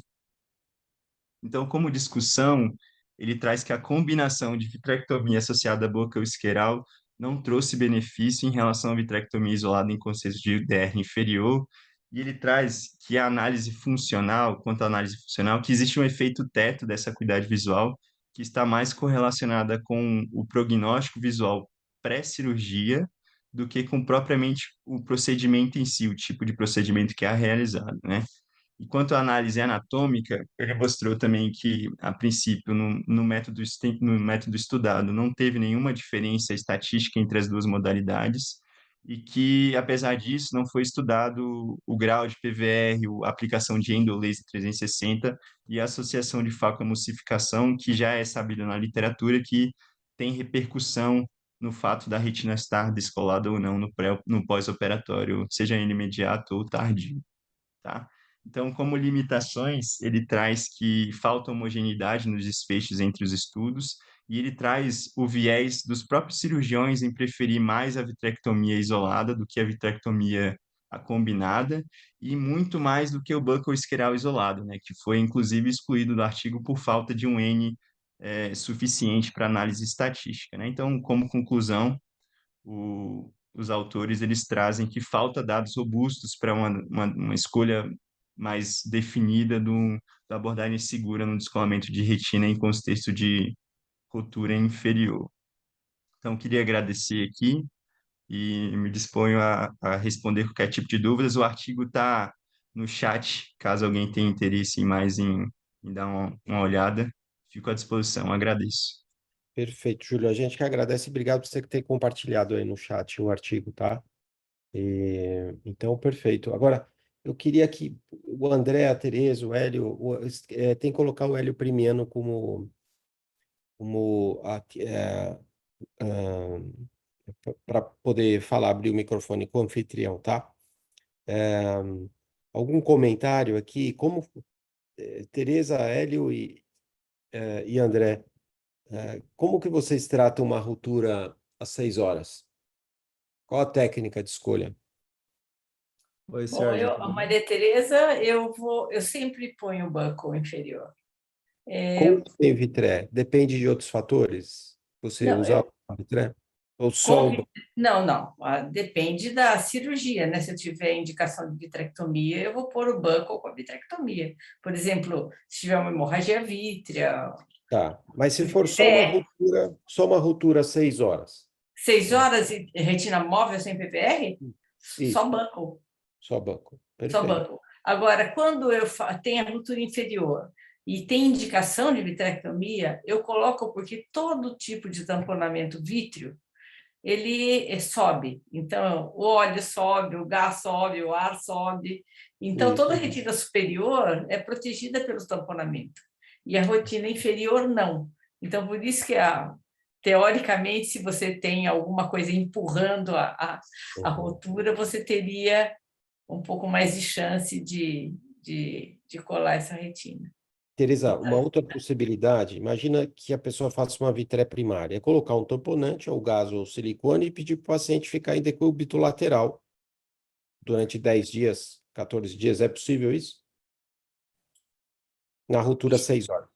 Então, como discussão, ele traz que a combinação de vitrectomia associada à boca isquieral não trouxe benefício em relação à vitrectomia isolada em contexto de DR inferior, e ele traz que a análise funcional, quanto à análise funcional, que existe um efeito teto dessa acuidade visual, que está mais correlacionada com o prognóstico visual pré-cirurgia do que com propriamente o procedimento em si, o tipo de procedimento que é realizado, né? E quanto à análise anatômica, ele mostrou também que, a princípio, no método estudado, não teve nenhuma diferença estatística entre as duas modalidades, e que, apesar disso, não foi estudado o grau de PVR, a aplicação de endolaser 360 e a associação de focoemulsificação, que já é sabido na literatura que tem repercussão no fato da retina estar descolada ou não no pós-operatório, seja ele imediato ou tardio, tá? Então, como limitações, ele traz que falta homogeneidade nos desfechos entre os estudos, e ele traz o viés dos próprios cirurgiões em preferir mais a vitrectomia isolada do que a vitrectomia combinada, e muito mais do que o buccal isquieral isolado, né, que foi inclusive excluído do artigo por falta de um N suficiente para análise estatística, né? Então, como conclusão, os autores eles trazem que falta dados robustos para uma escolha mais definida da abordagem segura no descolamento de retina em contexto de rotura inferior. Então, queria agradecer aqui e me disponho a responder qualquer tipo de dúvidas. O artigo está no chat, caso alguém tenha interesse mais em dar uma olhada, fico à disposição. Agradeço.
Perfeito, Júlio. A gente que agradece. Obrigado por você ter compartilhado aí no chat o artigo, tá? Então, perfeito. Agora, eu queria que o André, a Tereza, o Hélio, tem que colocar o Hélio Primiano como para poder falar, abrir o microfone com o anfitrião, tá? Algum comentário aqui? Como Tereza, Hélio e André, como que vocês tratam uma ruptura às 6 horas? Qual a técnica de escolha?
Oi,
Bom,
Sérgio.
a Maria Tereza, eu sempre ponho o buccal inferior.
Como tem vitré? Depende de outros fatores? Você
Não,
usa vitré? Ou só o...
Não. Depende da cirurgia, né? Se eu tiver indicação de vitrectomia, eu vou pôr o buccal com a vitrectomia. Por exemplo, se tiver uma hemorragia vítrea.
Tá, mas se for só uma ruptura às 6 horas?
6 horas e retina móvel sem PPR?
Isso.
Só buccal.
Só buccal.
Só
Perfeito.
buccal. Agora, quando eu tenho a ruptura inferior e tem indicação de vitrectomia, eu coloco porque todo tipo de tamponamento vítreo ele sobe. Então, o óleo sobe, o gás sobe, o ar sobe. Então, toda a retina superior é protegida pelo tamponamento. E a retina inferior, não. Então, por isso que, teoricamente, se você tem alguma coisa empurrando a rotura, você teria um pouco mais de chance de colar essa retina.
Teresa, uma outra possibilidade, imagina que a pessoa faça uma vitré primária, colocar um tamponante, ou gás ou silicone, e pedir para o paciente ficar em decúbito lateral durante 10 dias, 14 dias. É possível isso? Na ruptura 6 horas.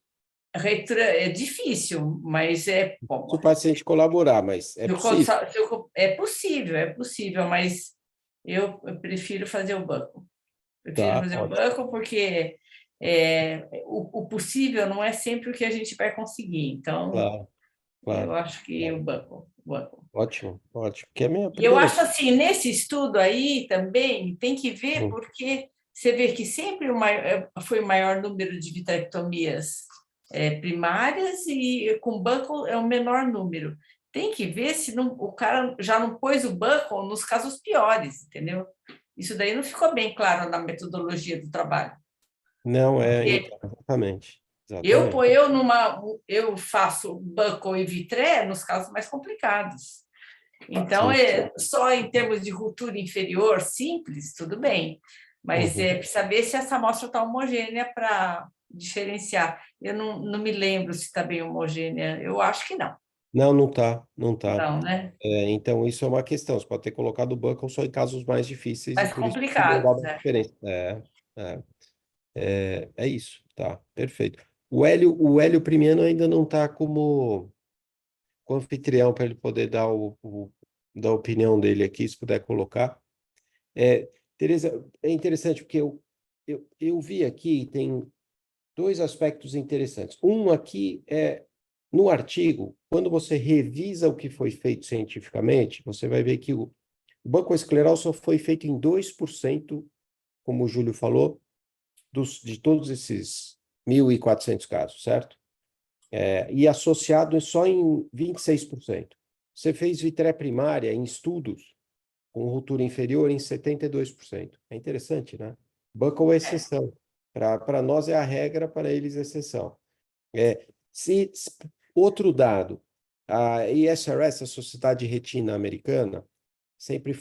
É difícil, mas é bom.
Se o paciente colaborar, mas é possível.
É possível, mas eu prefiro fazer o buccal. Prefiro fazer o buccal porque o possível não é sempre o que a gente vai conseguir. Então,
Claro,
eu
claro.
acho que o buckle.
Ótimo, ótimo. Que é a minha
E eu
primeira.
acho assim, nesse estudo aí também tem que ver, porque você vê que sempre foi o maior número de vitrectomias primárias e com buckle é o menor número. Tem que ver se o cara já não pôs o buckle nos casos piores, entendeu? Isso daí não ficou bem claro na metodologia do trabalho.
Não,
Porque
então, exatamente.
eu,
Exatamente.
eu faço buckle e vitré nos casos mais complicados. Então,
Sim.
só em termos de ruptura inferior simples, tudo bem, mas precisa ver se essa amostra está homogênea para diferenciar. Eu não me lembro se está bem homogênea, eu acho que não.
Não, não tá, não tá.
Não, né?
Então, isso é uma questão. Você pode ter colocado o buckle só em casos mais difíceis e
Mais
por isso que não dá
complicados,
uma
né?
diferença. É isso, tá, perfeito. O Hélio Primiano ainda não está como anfitrião para ele poder dar dar a opinião dele aqui, se puder colocar. Tereza, é interessante porque eu vi aqui, tem dois aspectos interessantes. Um aqui é, no artigo, quando você revisa o que foi feito cientificamente, você vai ver que o banco escleral só foi feito em 2%, como o Júlio falou, de todos esses 1.400 casos, certo? E associado só em 26%. Você fez vitré primária em estudos com ruptura inferior em 72%. É interessante, né? Buckle é exceção. Para nós é a regra, para eles é exceção. Outro dado, a ESRS, a Sociedade de Retina Americana, sempre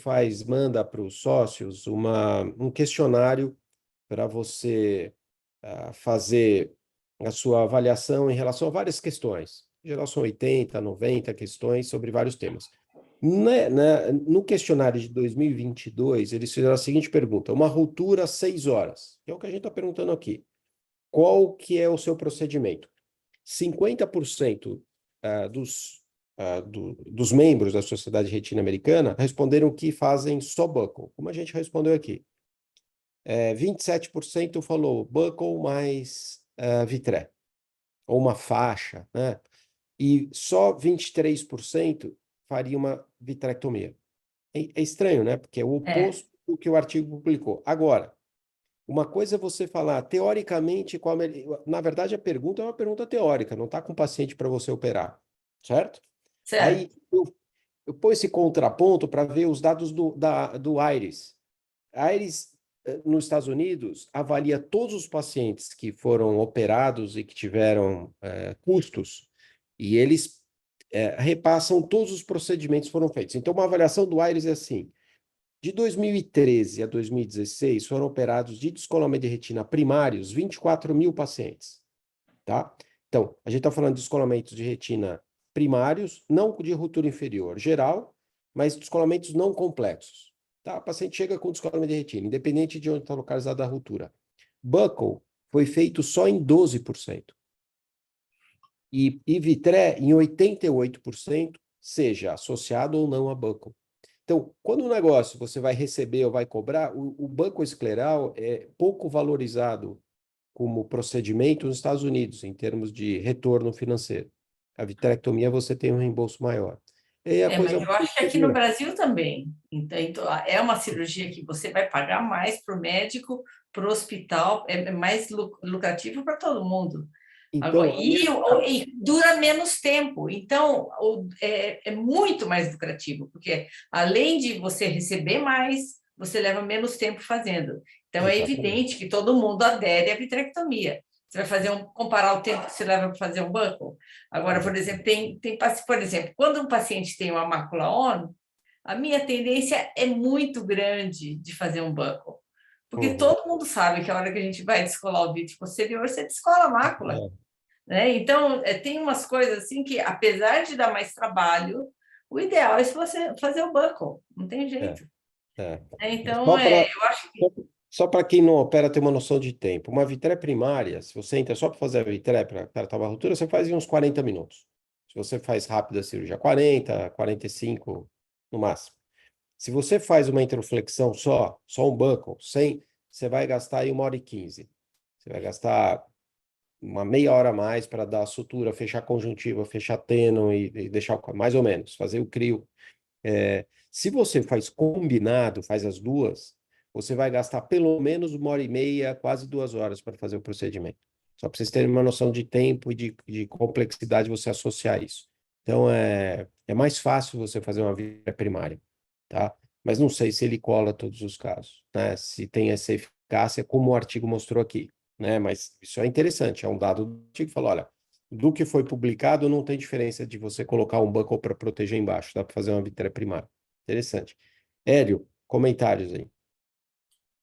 manda para os sócios um questionário para você fazer a sua avaliação em relação a várias questões. Em geral, são 80, 90 questões sobre vários temas. No questionário de 2022, eles fizeram a seguinte pergunta: uma ruptura 6 horas, que é o que a gente está perguntando aqui. Qual que é o seu procedimento? 50% dos membros da Sociedade Retina Americana responderam que fazem só buckle, como a gente respondeu aqui. 27% falou buckle mais vitré, ou uma faixa, né? E só 23% faria uma vitrectomia. É estranho, né? Porque é o oposto do que o artigo publicou. Agora, uma coisa é você falar, teoricamente, na verdade, a pergunta é uma pergunta teórica, não está com o paciente para você operar, certo?
Certo.
Aí eu ponho esse contraponto para ver os dados do IRIS. A IRIS, nos Estados Unidos, avalia todos os pacientes que foram operados e que tiveram custos, e eles repassam todos os procedimentos que foram feitos. Então, uma avaliação do IRIS é assim: de 2013 a 2016, foram operados de descolamento de retina primários 24 mil pacientes, tá? Então, a gente está falando de descolamentos de retina primários, não de ruptura inferior, geral, mas descolamentos não complexos, tá? O paciente chega com descolamento de retina, independente de onde está localizada a ruptura. Buckle foi feito só em 12%. E vitré em 88%, seja associado ou não a buckle. Então, quando o negócio você vai receber ou vai cobrar, o banco escleral é pouco valorizado como procedimento nos Estados Unidos, em termos de retorno financeiro. A vitrectomia você tem um reembolso maior. E a coisa
Mas eu acho que aqui no Brasil também. Então, é uma cirurgia que você vai pagar mais para o médico, para o hospital, é mais lucrativo para todo mundo.
Então,
Agora, e dura menos tempo, então é muito mais lucrativo, porque além de você receber mais, você leva menos tempo fazendo. Então, é evidente que todo mundo adere à vitrectomia. Você vai comparar o tempo que você leva para fazer um buckle. Agora, por exemplo, por exemplo, quando um paciente tem uma mácula on, a minha tendência é muito grande de fazer um buckle. Porque todo mundo sabe que a hora que a gente vai descolar o vítreo posterior, você descola a mácula. Né? Então, tem umas coisas assim que, apesar de dar mais trabalho, o ideal é você fazer o buckle, não tem jeito. Então, eu acho que...
Só para quem não opera ter uma noção de tempo, uma vitré primária, se você entra só para fazer a vitré, para tratar uma ruptura, você faz em uns 40 minutos. Se você faz rápida a cirurgia, 40, 45 no máximo. Se você faz uma introflexão só um buckle, você vai gastar aí 1h15. Você vai gastar uma meia hora a mais para dar a sutura, fechar a conjuntiva, fechar teno e deixar mais ou menos, fazer o crio. Se você faz combinado, faz as duas, você vai gastar pelo menos 1h30, quase 2 horas para fazer o procedimento. Só para vocês terem uma noção de tempo e de complexidade você associar isso. Então, é mais fácil você fazer uma via primária, tá? Mas não sei se ele cola todos os casos, né? Se tem essa eficácia, como o artigo mostrou aqui, né? Mas isso é interessante, é um dado do artigo que fala, olha, do que foi publicado, não tem diferença de você colocar um buckle para proteger embaixo, dá para fazer uma vitreia primária. Interessante. Hélio, comentários aí.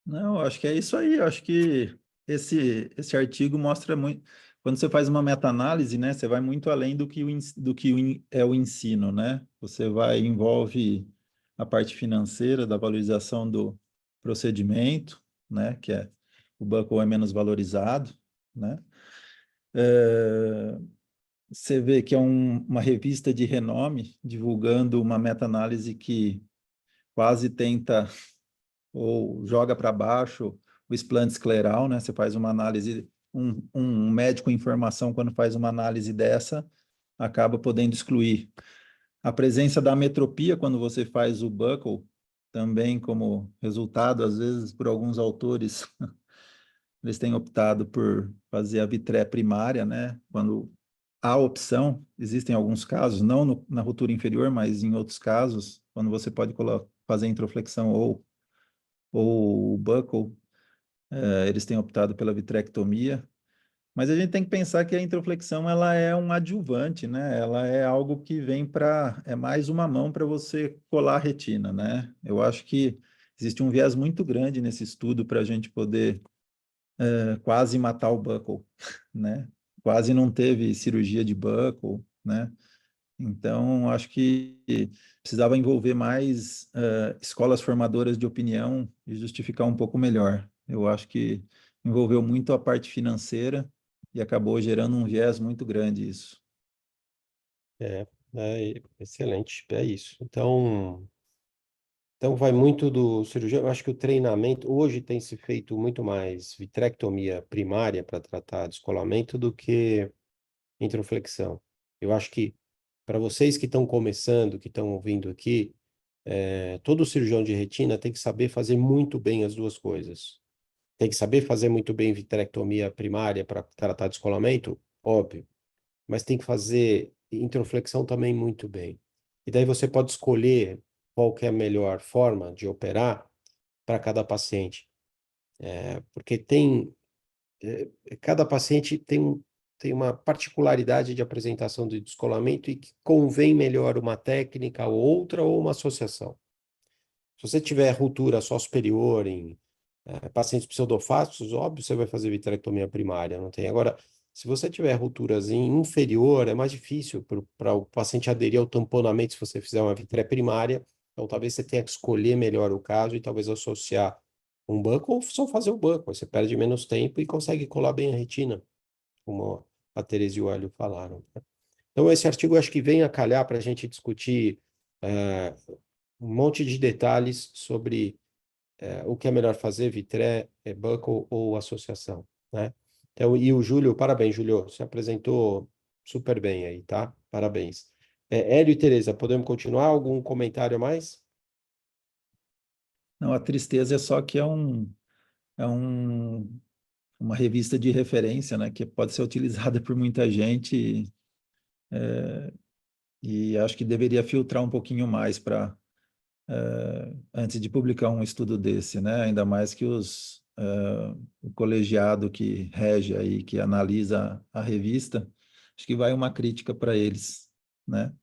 Não, acho que é isso aí. Acho que esse artigo mostra muito. Quando você faz uma meta-análise, né, você vai muito além do que é o ensino, né? Você envolve a parte financeira da valorização do procedimento, né, que é o buckle é menos valorizado, né? Você vê que é uma revista de renome divulgando uma meta-análise que quase tenta ou joga para baixo o explante escleral, né? Você faz uma análise, um médico em formação, quando faz uma análise dessa, acaba podendo excluir. A presença da ametropia, quando você faz o buckle, também como resultado, às vezes, por alguns autores, eles têm optado por fazer a vitreia primária, né? Quando há opção, existem alguns casos, não na rotura inferior, mas em outros casos, quando você pode fazer introflexão ou o buckle, eles têm optado pela vitrectomia, mas a gente tem que pensar que a introflexão ela é um adjuvante, né? Ela é algo que é mais uma mão para você colar a retina, né? Eu acho que existe um viés muito grande nesse estudo para a gente poder quase matar o buckle, né? Quase não teve cirurgia de buckle, né? Então, acho que precisava envolver mais escolas formadoras de opinião e justificar um pouco melhor. Eu acho que envolveu muito a parte financeira e acabou gerando um viés muito grande isso.
Excelente, é isso. Então vai muito do cirurgião. Eu acho que o treinamento, hoje tem se feito muito mais vitrectomia primária para tratar descolamento do que introflexão. Eu acho que para vocês que estão começando, que estão ouvindo aqui, todo cirurgião de retina tem que saber fazer muito bem as duas coisas. Tem que saber fazer muito bem vitrectomia primária para tratar descolamento, óbvio, mas tem que fazer introflexão também muito bem. E daí você pode escolher qual que é a melhor forma de operar para cada paciente. Porque cada paciente tem uma particularidade de apresentação de descolamento e que convém melhor uma técnica ou outra ou uma associação. Se você tiver ruptura só superior em pacientes pseudofásticos, óbvio, você vai fazer vitrectomia primária, não tem. Agora, se você tiver rupturas em inferior, é mais difícil para o paciente aderir ao tamponamento se você fizer uma vitreia primária. Então, talvez você tenha que escolher melhor o caso e talvez associar um buckle ou só fazer o buckle. Você perde menos tempo e consegue colar bem a retina, como a Tereza e o Hélio falaram. Então, esse artigo acho que vem a calhar para a gente discutir um monte de detalhes sobre o que é melhor fazer, vitreia, buckle ou associação, né? Então, e o Júlio, parabéns, Júlio, você apresentou super bem aí, tá? Parabéns. Hélio e Tereza, podemos continuar? Algum comentário a mais?
Não, a tristeza é só que uma revista de referência, né, que pode ser utilizada por muita gente e acho que deveria filtrar um pouquinho mais antes de publicar um estudo desse, né? Ainda mais que o colegiado que rege aí, que analisa a revista, acho que vai uma crítica para eles, né?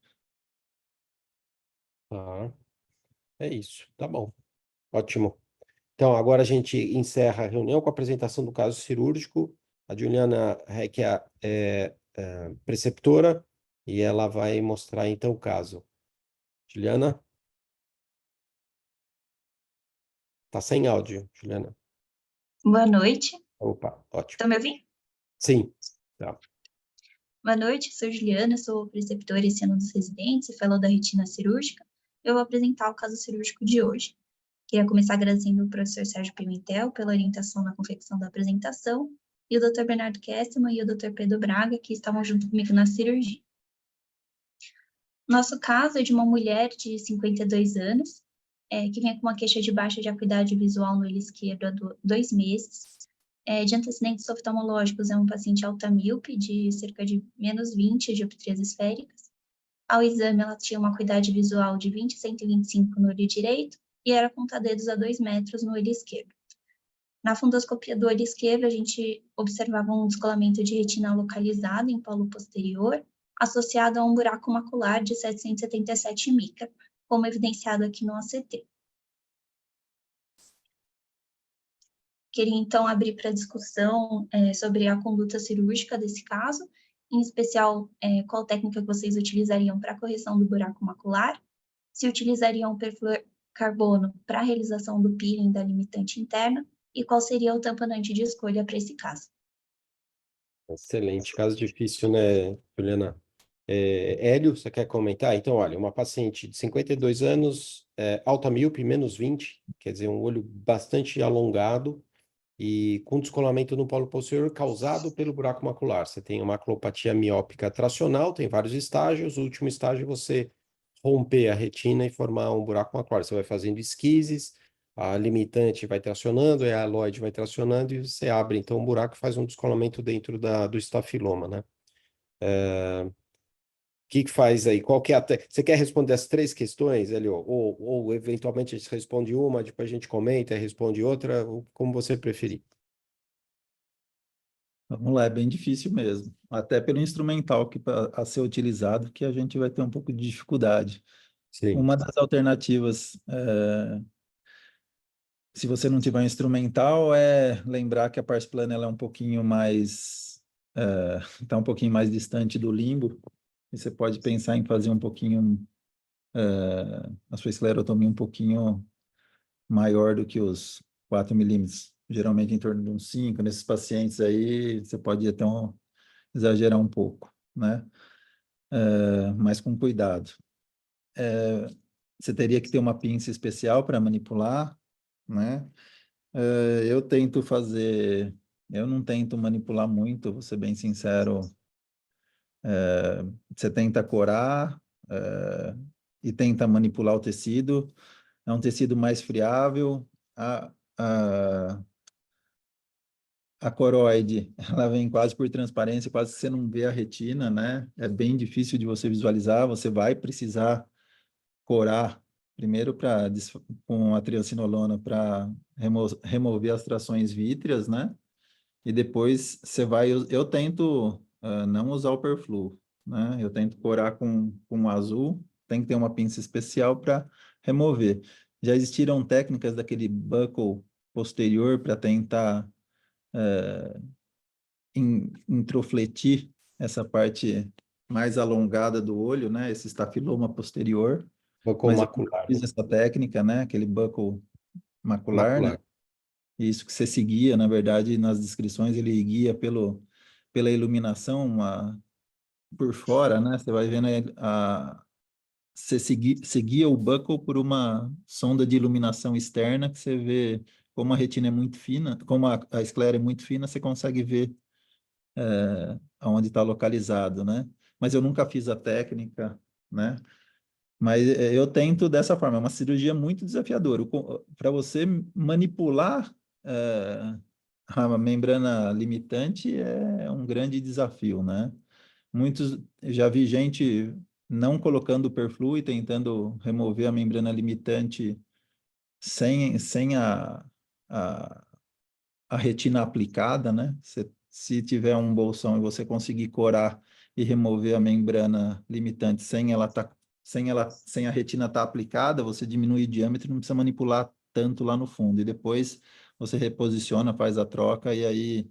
Tá. É isso, tá bom. Ótimo. Então, agora a gente encerra a reunião com a apresentação do caso cirúrgico. A Juliana Recchia é preceptora e ela vai mostrar então o caso. Juliana? Tá sem áudio, Juliana.
Boa noite.
Opa, ótimo.
Estão me ouvindo?
Sim, tá.
Boa noite, sou Juliana, sou preceptora esse ano dos residentes e fellow da retina cirúrgica. Eu vou apresentar o caso cirúrgico de hoje. Queria começar agradecendo ao professor Sérgio Pimentel pela orientação na confecção da apresentação e o Dr. Bernardo Kesselman e o Dr. Pedro Braga, que estavam junto comigo na cirurgia. Nosso caso é de uma mulher de 52 anos, que vem com uma queixa de baixa de acuidade visual no olho esquerdo há 2 meses. De antecedentes oftalmológicos, é um paciente alta míope, de cerca de -20 dioptrias esféricas. Ao exame, ela tinha uma acuidade visual de 20/125 no olho direito e era conta-dedos a 2 metros no olho esquerdo. Na fundoscopia do olho esquerdo, a gente observava um descolamento de retina localizado em polo posterior, associado a um buraco macular de 777 micra, como evidenciado aqui no ACT. Queria, então, abrir para discussão sobre a conduta cirúrgica desse caso, em especial, qual técnica que vocês utilizariam para a correção do buraco macular, se utilizariam o perfluorcarbono para a realização do peeling da limitante interna, e qual seria o tamponante de escolha para esse caso.
Excelente, caso difícil, né, Juliana? Hélio, você quer comentar? Então, olha, uma paciente de 52 anos, alta míope, -20, quer dizer, um olho bastante alongado, e com descolamento no polo posterior causado pelo buraco macular. Você tem uma maculopatia miópica tracional, tem vários estágios. O último estágio é você romper a retina e formar um buraco macular. Você vai fazendo esquises, a limitante vai tracionando, a aloide vai tracionando e você abre, então, um buraco e faz um descolamento dentro do estafiloma, né? O que faz aí? Qual que é Você quer responder as 3 questões, Elio? Ou eventualmente a gente responde uma, depois a gente comenta e responde outra, como você preferir.
Vamos lá, é bem difícil mesmo. Até pelo instrumental a ser utilizado, que a gente vai ter um pouco de dificuldade.
Sim.
Uma das alternativas, se você não tiver um instrumental, é lembrar que a pars plana ela é um pouquinho mais... está um pouquinho mais distante do limbo, e você pode pensar em fazer um pouquinho... a sua esclerotomia um pouquinho maior do que os 4 milímetros, geralmente em torno de uns 5. Nesses pacientes aí, você pode até exagerar um pouco, né? Mas com cuidado. Você teria que ter uma pinça especial para manipular, né? Eu tento fazer... Eu não tento manipular muito, vou ser bem sincero. Você tenta corar e tenta manipular o tecido. É um tecido mais friável. A coroide, ela vem quase por transparência, quase que você não vê a retina, né? É bem difícil de você visualizar. Você vai precisar corar primeiro com a triancinolona para remover as trações vítreas, né? E depois você vai... Eu tento não usar o perfluo, né? Eu tento corar com azul. Tem que ter uma pinça especial para remover. Já existiram técnicas daquele buccal posterior para tentar introfletir essa parte mais alongada do olho, né? Esse estafiloma posterior.
Buccal
Mas
macular,
eu fiz
né?
essa técnica, né? Aquele buccal macular, né?
Macular.
Isso que você seguia, na verdade, nas descrições, ele guia pela iluminação por fora, né? Você vai vendo você seguia o buccal por uma sonda de iluminação externa, que você vê como a retina é muito fina, como a esclera é muito fina, você consegue ver onde está localizado, né? Mas eu nunca fiz a técnica, né? Mas eu tento dessa forma, é uma cirurgia muito desafiadora. Para você manipular a membrana limitante é um grande desafio, né? Já vi gente não colocando o perfluo e tentando remover a membrana limitante sem a retina aplicada, né? Se tiver um bolsão e você conseguir corar e remover a membrana limitante sem a retina estar aplicada, você diminui o diâmetro, não precisa manipular tanto lá no fundo. E depois você reposiciona, faz a troca e aí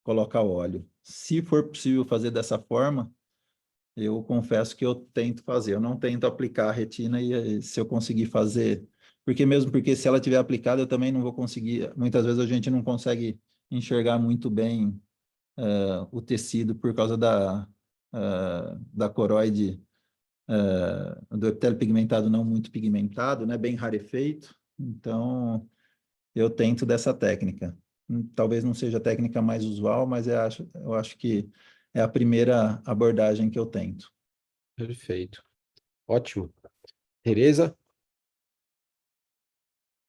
coloca óleo. Se for possível fazer dessa forma, eu confesso que eu tento fazer. Eu não tento aplicar a retina e se eu conseguir fazer... Porque se ela tiver aplicada, eu também não vou conseguir... Muitas vezes a gente não consegue enxergar muito bem o tecido por causa da coroide, do epitélio pigmentado não muito pigmentado, né? Bem rarefeito. Então, eu tento dessa técnica. talvez não seja a técnica mais usual, mas eu acho que é a primeira abordagem que eu tento.
Perfeito. Ótimo. Tereza?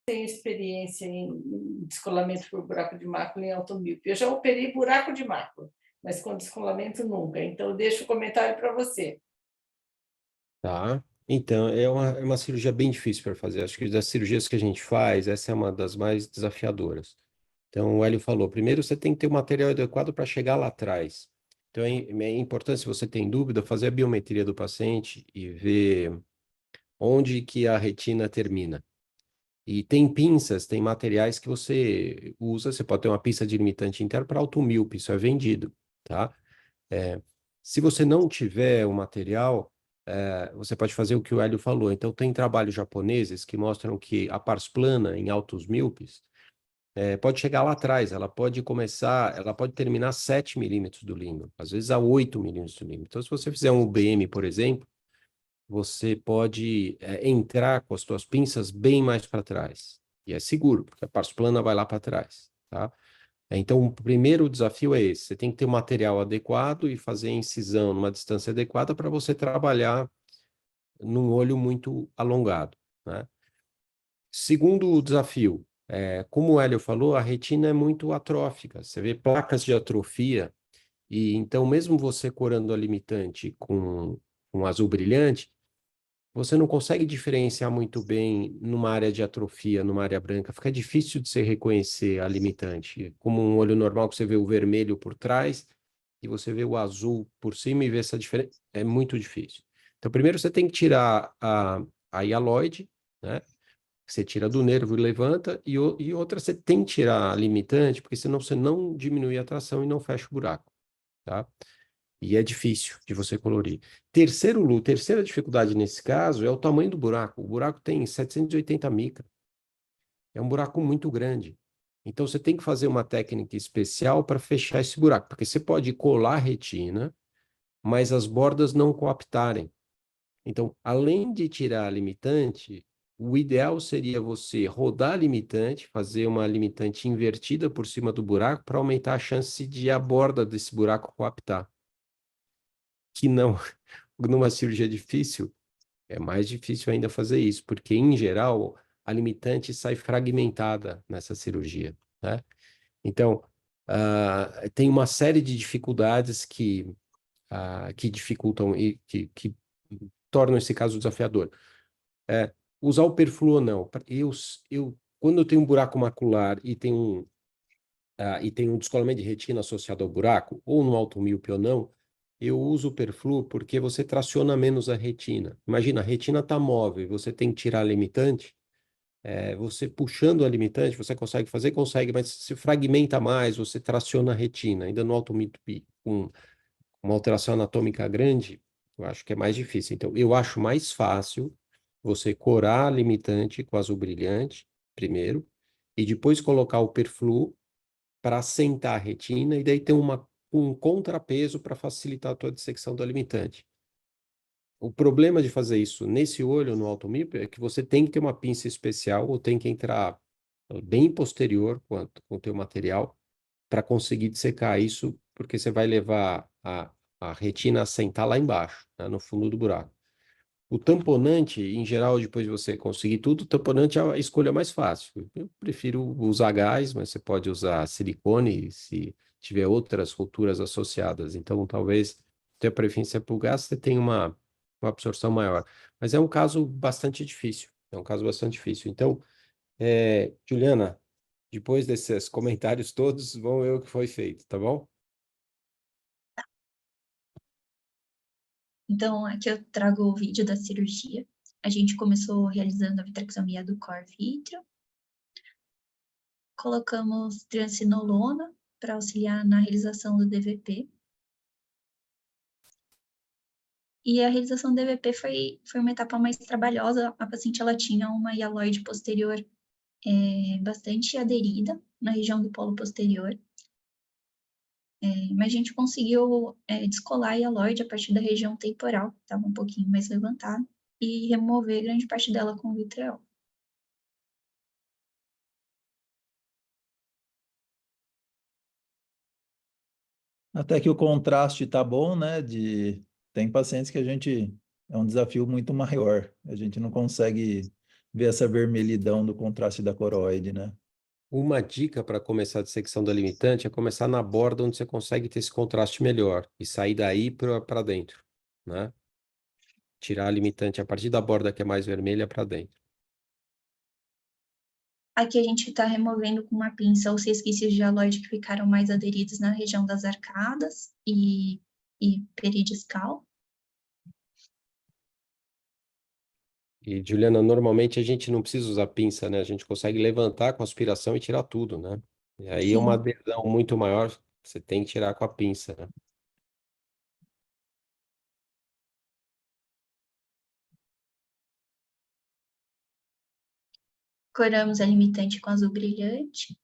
Tenho experiência em descolamento por buraco de mácula em automíope. Eu já operei buraco de mácula, mas com descolamento nunca. Então, eu deixo o comentário para você.
Tá. Então, é uma cirurgia bem difícil para fazer. Acho que das cirurgias que a gente faz, essa é uma das mais desafiadoras. Então, o Hélio falou, primeiro você tem que ter o material adequado para chegar lá atrás. Então, é importante, se você tem dúvida, fazer a biometria do paciente e ver onde que a retina termina. E tem pinças, tem materiais que você usa, você pode ter uma pinça de limitante interno para automíope, isso é vendido, tá? Se você não tiver o material, você pode fazer o que o Hélio falou. Então, tem trabalhos japoneses que mostram que a pars plana em altos míopes pode chegar lá atrás, ela pode terminar a 7 milímetros do limbo, às vezes a 8 milímetros do limbo. Então, se você fizer um UBM, por exemplo, você pode entrar com as suas pinças bem mais para trás. E é seguro, porque a pars plana vai lá para trás, tá? Então, o primeiro desafio é esse. Você tem que ter o material adequado e fazer a incisão numa distância adequada para você trabalhar num olho muito alongado, né? Segundo desafio, como o Hélio falou, a retina é muito atrófica. Você vê placas de atrofia, e então mesmo você corando a limitante com um azul brilhante, você não consegue diferenciar muito bem numa área de atrofia, numa área branca. Fica difícil de você reconhecer a limitante. Como um olho normal, que você vê o vermelho por trás e você vê o azul por cima e vê essa diferença. É muito difícil. Então, primeiro você tem que tirar a hialoide, né? Você tira do nervo e levanta, e outra você tem que tirar a limitante, porque senão você não diminui a tração e não fecha o buraco, tá? E é difícil de você colorir. Terceira dificuldade nesse caso é o tamanho do buraco. O buraco tem 780 micra. É um buraco muito grande. Então, você tem que fazer uma técnica especial para fechar esse buraco, porque você pode colar a retina, mas as bordas não coaptarem. Então, além de tirar a limitante, o ideal seria você rodar a limitante, fazer uma limitante invertida por cima do buraco para aumentar a chance de a borda desse buraco coaptar. Que não, numa cirurgia difícil, é mais difícil ainda fazer isso, porque, em geral, a limitante sai fragmentada nessa cirurgia, né? Então, tem uma série de dificuldades que dificultam e que tornam esse caso desafiador. Usar o perflu ou não. Quando eu tenho um buraco macular e tem um descolamento de retina associado ao buraco, ou no automíope ou não, eu uso o perflu porque você traciona menos a retina. Imagina, a retina está móvel, você tem que tirar a limitante, você puxando a limitante, você consegue fazer? Consegue, mas se fragmenta mais, você traciona a retina. Ainda no automíope, com uma alteração anatômica grande, eu acho que é mais difícil. Então, eu acho mais fácil você corar a limitante com azul brilhante, primeiro, e depois colocar o perflu para assentar a retina, e daí ter um contrapeso para facilitar a tua dissecção da limitante. O problema de fazer isso nesse olho, no automíope, é que você tem que ter uma pinça especial ou tem que entrar bem posterior com o teu material para conseguir dissecar isso, porque você vai levar a retina a sentar lá embaixo, né, no fundo do buraco. O tamponante, em geral, depois de você conseguir tudo, o tamponante é a escolha mais fácil. Eu prefiro usar gás, mas você pode usar silicone se tiver outras rupturas associadas. Então, talvez ter preferência por gás, você tenha uma absorção maior. Mas é um caso bastante difícil. É um caso bastante difícil. Então, Juliana, depois desses comentários todos, vamos ver o que foi feito, tá bom?
Então, aqui eu trago o vídeo da cirurgia. A gente começou realizando a vitrexomia do core vítreo. Colocamos triancinolona para auxiliar na realização do DVP. E a realização do DVP foi uma etapa mais trabalhosa. A paciente ela tinha uma hialoide posterior bastante aderida na região do polo posterior. Mas a gente conseguiu descolar a hialoide a partir da região temporal, que estava um pouquinho mais levantada, e remover grande parte dela com vitreol.
Até que o contraste tá bom, né? Tem pacientes que é um desafio muito maior. A gente não consegue ver essa vermelhidão do contraste da coroide, né?
Uma dica para começar a dissecção da limitante é começar na borda onde você consegue ter esse contraste melhor e sair daí para dentro, né? Tirar a limitante a partir da borda que é mais vermelha para dentro.
Aqui a gente está removendo com uma pinça os resquícios de aloide que ficaram mais aderidos na região das arcadas e peridiscal.
E, Juliana, normalmente a gente não precisa usar pinça, né? A gente consegue levantar com aspiração e tirar tudo, né? E aí é uma
Sim.
adesão muito maior, você tem que tirar com a pinça, né?
Coramos a limitante com azul brilhante.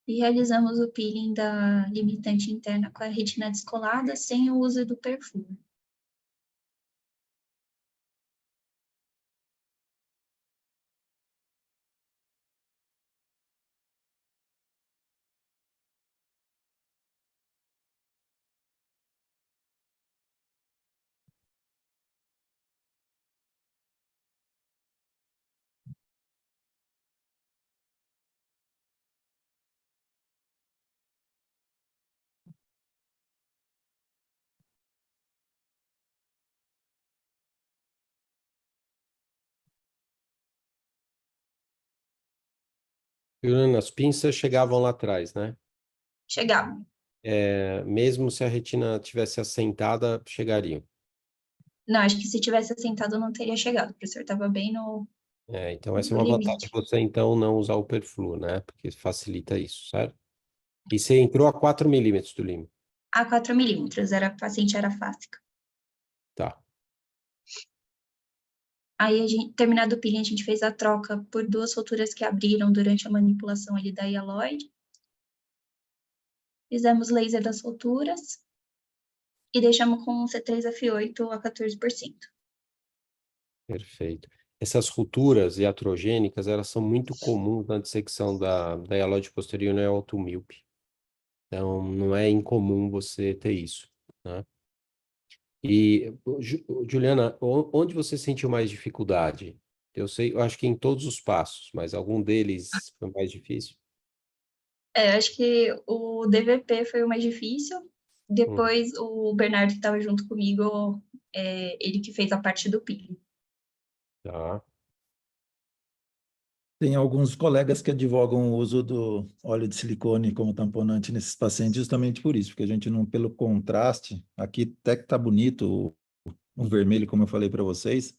E realizamos o peeling da limitante interna com a retina descolada sem o uso do perfuro.
Juliana, as pinças chegavam lá atrás, né?
Chegavam.
Mesmo se a retina tivesse assentada, chegariam.
Não, acho que se tivesse assentado não teria chegado. O professor estava bem no
Então essa é uma vantagem você então não usar o perflu, né? Porque facilita isso, certo? E você entrou a 4 milímetros do limo.
a 4 milímetros, a paciente era fáscica.
Tá.
Aí, terminado o peeling, a gente fez a troca por 2 roturas que abriram durante a manipulação ali da hialoide. Fizemos laser das roturas e deixamos com C3F8 a 14%.
Perfeito. Essas rupturas iatrogênicas, elas são muito comuns na dissecção da hialoide posterior no automíope. Então, não é incomum você ter isso, né? E, Juliana, onde você sentiu mais dificuldade? Eu sei, eu acho que em todos os passos, mas algum deles foi mais difícil?
Acho que o DVP foi o mais difícil. Depois, o Bernardo, que estava junto comigo, ele que fez a parte do peeling.
Tá.
Tem alguns colegas que advogam o uso do óleo de silicone como tamponante nesses pacientes justamente por isso, porque a gente não, pelo contraste, aqui até que tá bonito o vermelho, como eu falei para vocês,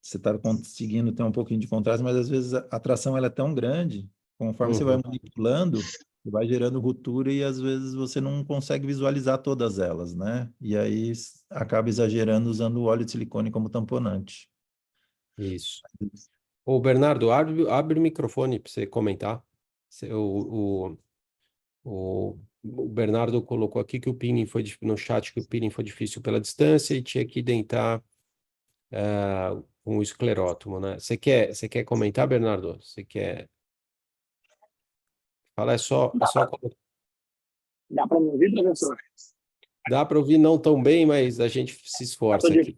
você está conseguindo ter um pouquinho de contraste, mas às vezes a atração ela é tão grande, conforme você vai manipulando, você vai gerando ruptura e às vezes você não consegue visualizar todas elas, né? E aí acaba exagerando usando o óleo de silicone como tamponante.
Isso. Ô, Bernardo, abre o microfone para você comentar. O Bernardo colocou aqui que o peeling foi no chat que o peeling foi difícil pela distância e tinha que dentar com o esclerótomo, né? Você quer comentar, Bernardo? Você quer? Fala, é só.
Dá para me ouvir, professor?
Dá para ouvir não tão bem, mas a gente se esforça aqui.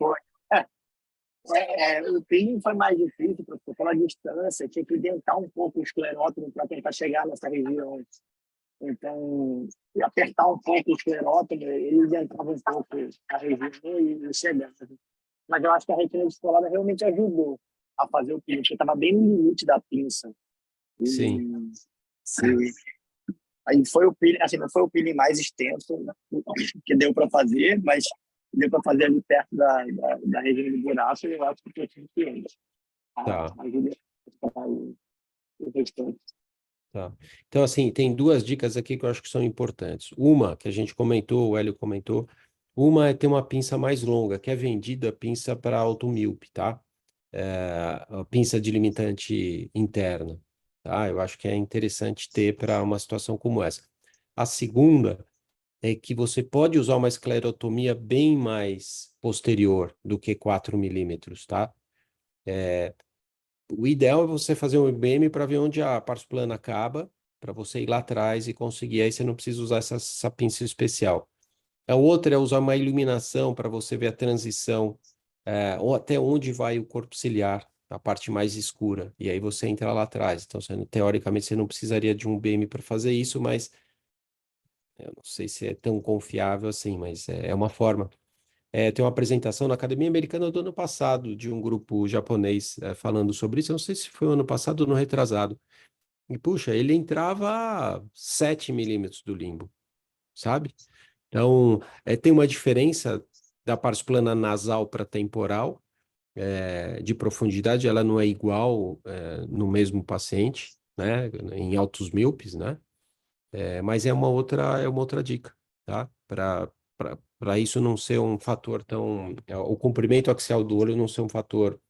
O peeling foi mais difícil, professor, pela distância, tinha que dentar um pouco o esclerótomo para tentar chegar nessa região. Então, apertar um pouco o esclerótomo, ele dentava um pouco a região e chegava. Mas eu acho que a retina descolada realmente ajudou a fazer o peeling, porque estava bem no limite da pinça.
Sim.
Aí foi o peeling, assim, não foi o peeling mais extenso, né, que deu para fazer, mas deu para fazer ali perto da região do buraco, e eu acho que eu tive que
Tá.
ajuda o restante.
Tá. Então, assim, tem duas dicas aqui que eu acho que são importantes. Uma, que a gente comentou, o Hélio comentou, uma é ter uma pinça mais longa, que é vendida pinça para automíope, tá? A pinça de limitante interna, tá? Eu acho que é interessante ter para uma situação como essa. A segunda é que você pode usar uma esclerotomia bem mais posterior do que 4 milímetros, tá? O ideal é você fazer um IBM para ver onde a parte plana acaba para você ir lá atrás e conseguir. Aí você não precisa usar essa pinça especial. A outra é usar uma iluminação para você ver a transição, ou até onde vai o corpo ciliar, a parte mais escura. E aí você entra lá atrás. Então, teoricamente, você não precisaria de um BM para fazer isso, mas eu não sei se é tão confiável assim, mas é uma forma. Tem uma apresentação na Academia Americana do ano passado, de um grupo japonês falando sobre isso. Eu não sei se foi o ano passado ou no retrasado. E, puxa, ele entrava a 7 milímetros do limbo, sabe? Então, tem uma diferença da parte plana nasal para temporal, de profundidade, ela não é igual no mesmo paciente, né? Em altos míopes, né? Mas é uma outra dica, tá? Para isso não ser um fator tão... o comprimento axial do olho não ser um fator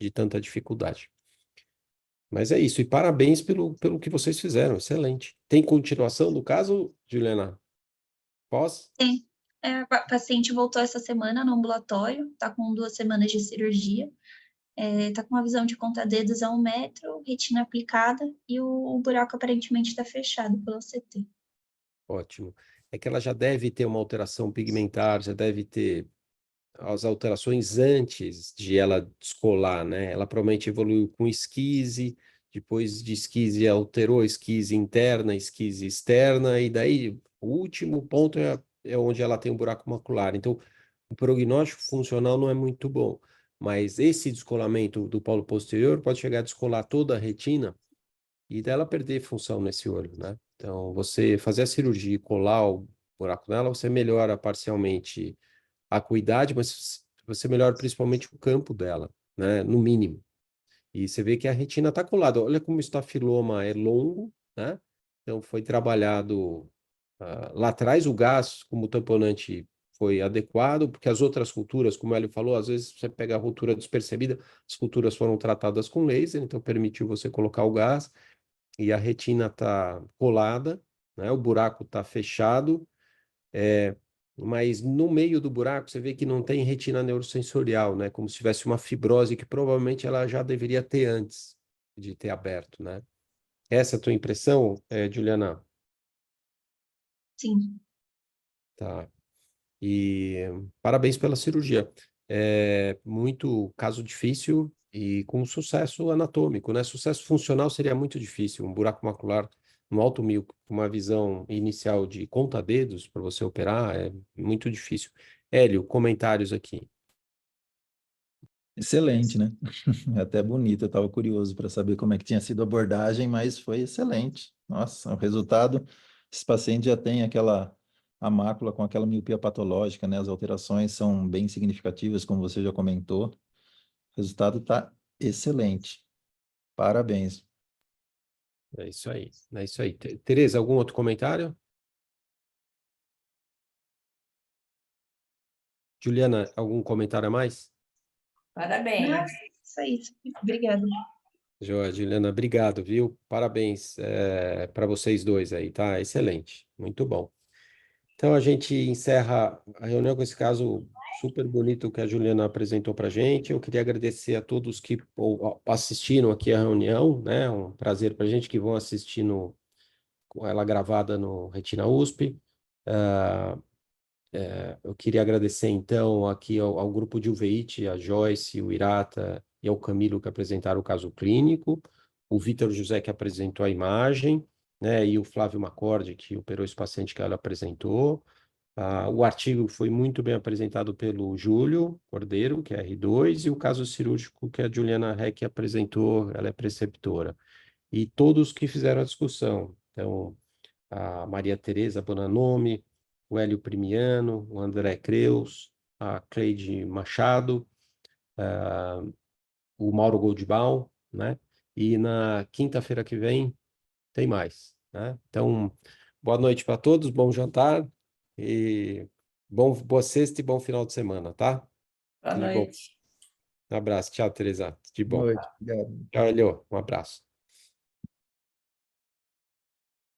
de tanta dificuldade. Mas é isso, e parabéns pelo que vocês fizeram, excelente. Tem continuação do caso, Juliana? Pós?
Tem. A paciente voltou essa semana no ambulatório, está com 2 semanas de cirurgia, está com uma visão de contar dedos a 1 metro, retina aplicada e o buraco aparentemente está fechado pelo CT.
Ótimo. É que ela já deve ter uma alteração pigmentar, já deve ter as alterações antes de ela descolar, né? Ela provavelmente evoluiu com esquise, depois de esquise alterou a esquise interna, esquise externa, e daí o último ponto é onde ela tem um buraco macular. Então, o prognóstico funcional não é muito bom, mas esse descolamento do polo posterior pode chegar a descolar toda a retina e dela perder função nesse olho, né? Então, você fazer a cirurgia e colar o buraco nela, você melhora parcialmente a acuidade, mas você melhora principalmente o campo dela, né? No mínimo. E você vê que a retina está colada. Olha como o estafiloma é longo, né? Então, foi trabalhado lá atrás, o gás como tamponante foi adequado, porque as outras culturas, como ele falou, às vezes você pega a ruptura despercebida, as culturas foram tratadas com laser, então permitiu você colocar o gás, e a retina está colada, né? O buraco está fechado, mas no meio do buraco você vê que não tem retina neurosensorial, né? Como se tivesse uma fibrose que provavelmente ela já deveria ter antes de ter aberto, né? Essa é a tua impressão, Juliana?
Sim.
Tá. E parabéns pela cirurgia. É muito caso difícil e com sucesso anatômico, né? Sucesso funcional seria muito difícil. Um buraco macular no alto míope, com uma visão inicial de conta-dedos para você operar, é muito difícil. Hélio, comentários aqui.
Excelente, né? É até bonito, eu estava curioso para saber como é que tinha sido a abordagem, mas foi excelente. Nossa, o resultado, esse paciente já tem a mácula com aquela miopia patológica, né? As alterações são bem significativas, como você já comentou. O resultado está excelente. Parabéns.
É isso aí, é isso aí. Tereza, algum outro comentário? Juliana, algum comentário a mais?
Parabéns.
Só isso. Obrigada.
Joia, Juliana, obrigado, viu? Parabéns para vocês dois aí, tá? Excelente, muito bom. Então a gente encerra a reunião com esse caso super bonito que a Juliana apresentou para a gente. Eu queria agradecer a todos que assistiram aqui a reunião, né? Um prazer para a gente que vão assistir com ela gravada no Retina USP. Eu queria agradecer, então, aqui ao grupo de Uveite, a Joyce, o Irata e ao Camilo que apresentaram o caso clínico, o Vitor José que apresentou a imagem, né, e o Flávio Macorde que operou esse paciente que ela apresentou. O artigo foi muito bem apresentado pelo Júlio Cordeiro, que é R2, e o caso cirúrgico que a Juliana Heck apresentou, ela é preceptora. E todos que fizeram a discussão, então, a Maria Tereza Bonanome, o Hélio Primiano, o André Creus, a Cleide Machado, o Mauro Goldbaum, né? E na quinta-feira que vem tem mais, né? Então, boa noite para todos, bom jantar e boa sexta e bom final de semana, tá?
Boa
Tudo de bom.
noite.
Um abraço, tchau, Tereza, de
Boa
bom.
noite, obrigado.
Tchau, Hélio, um abraço.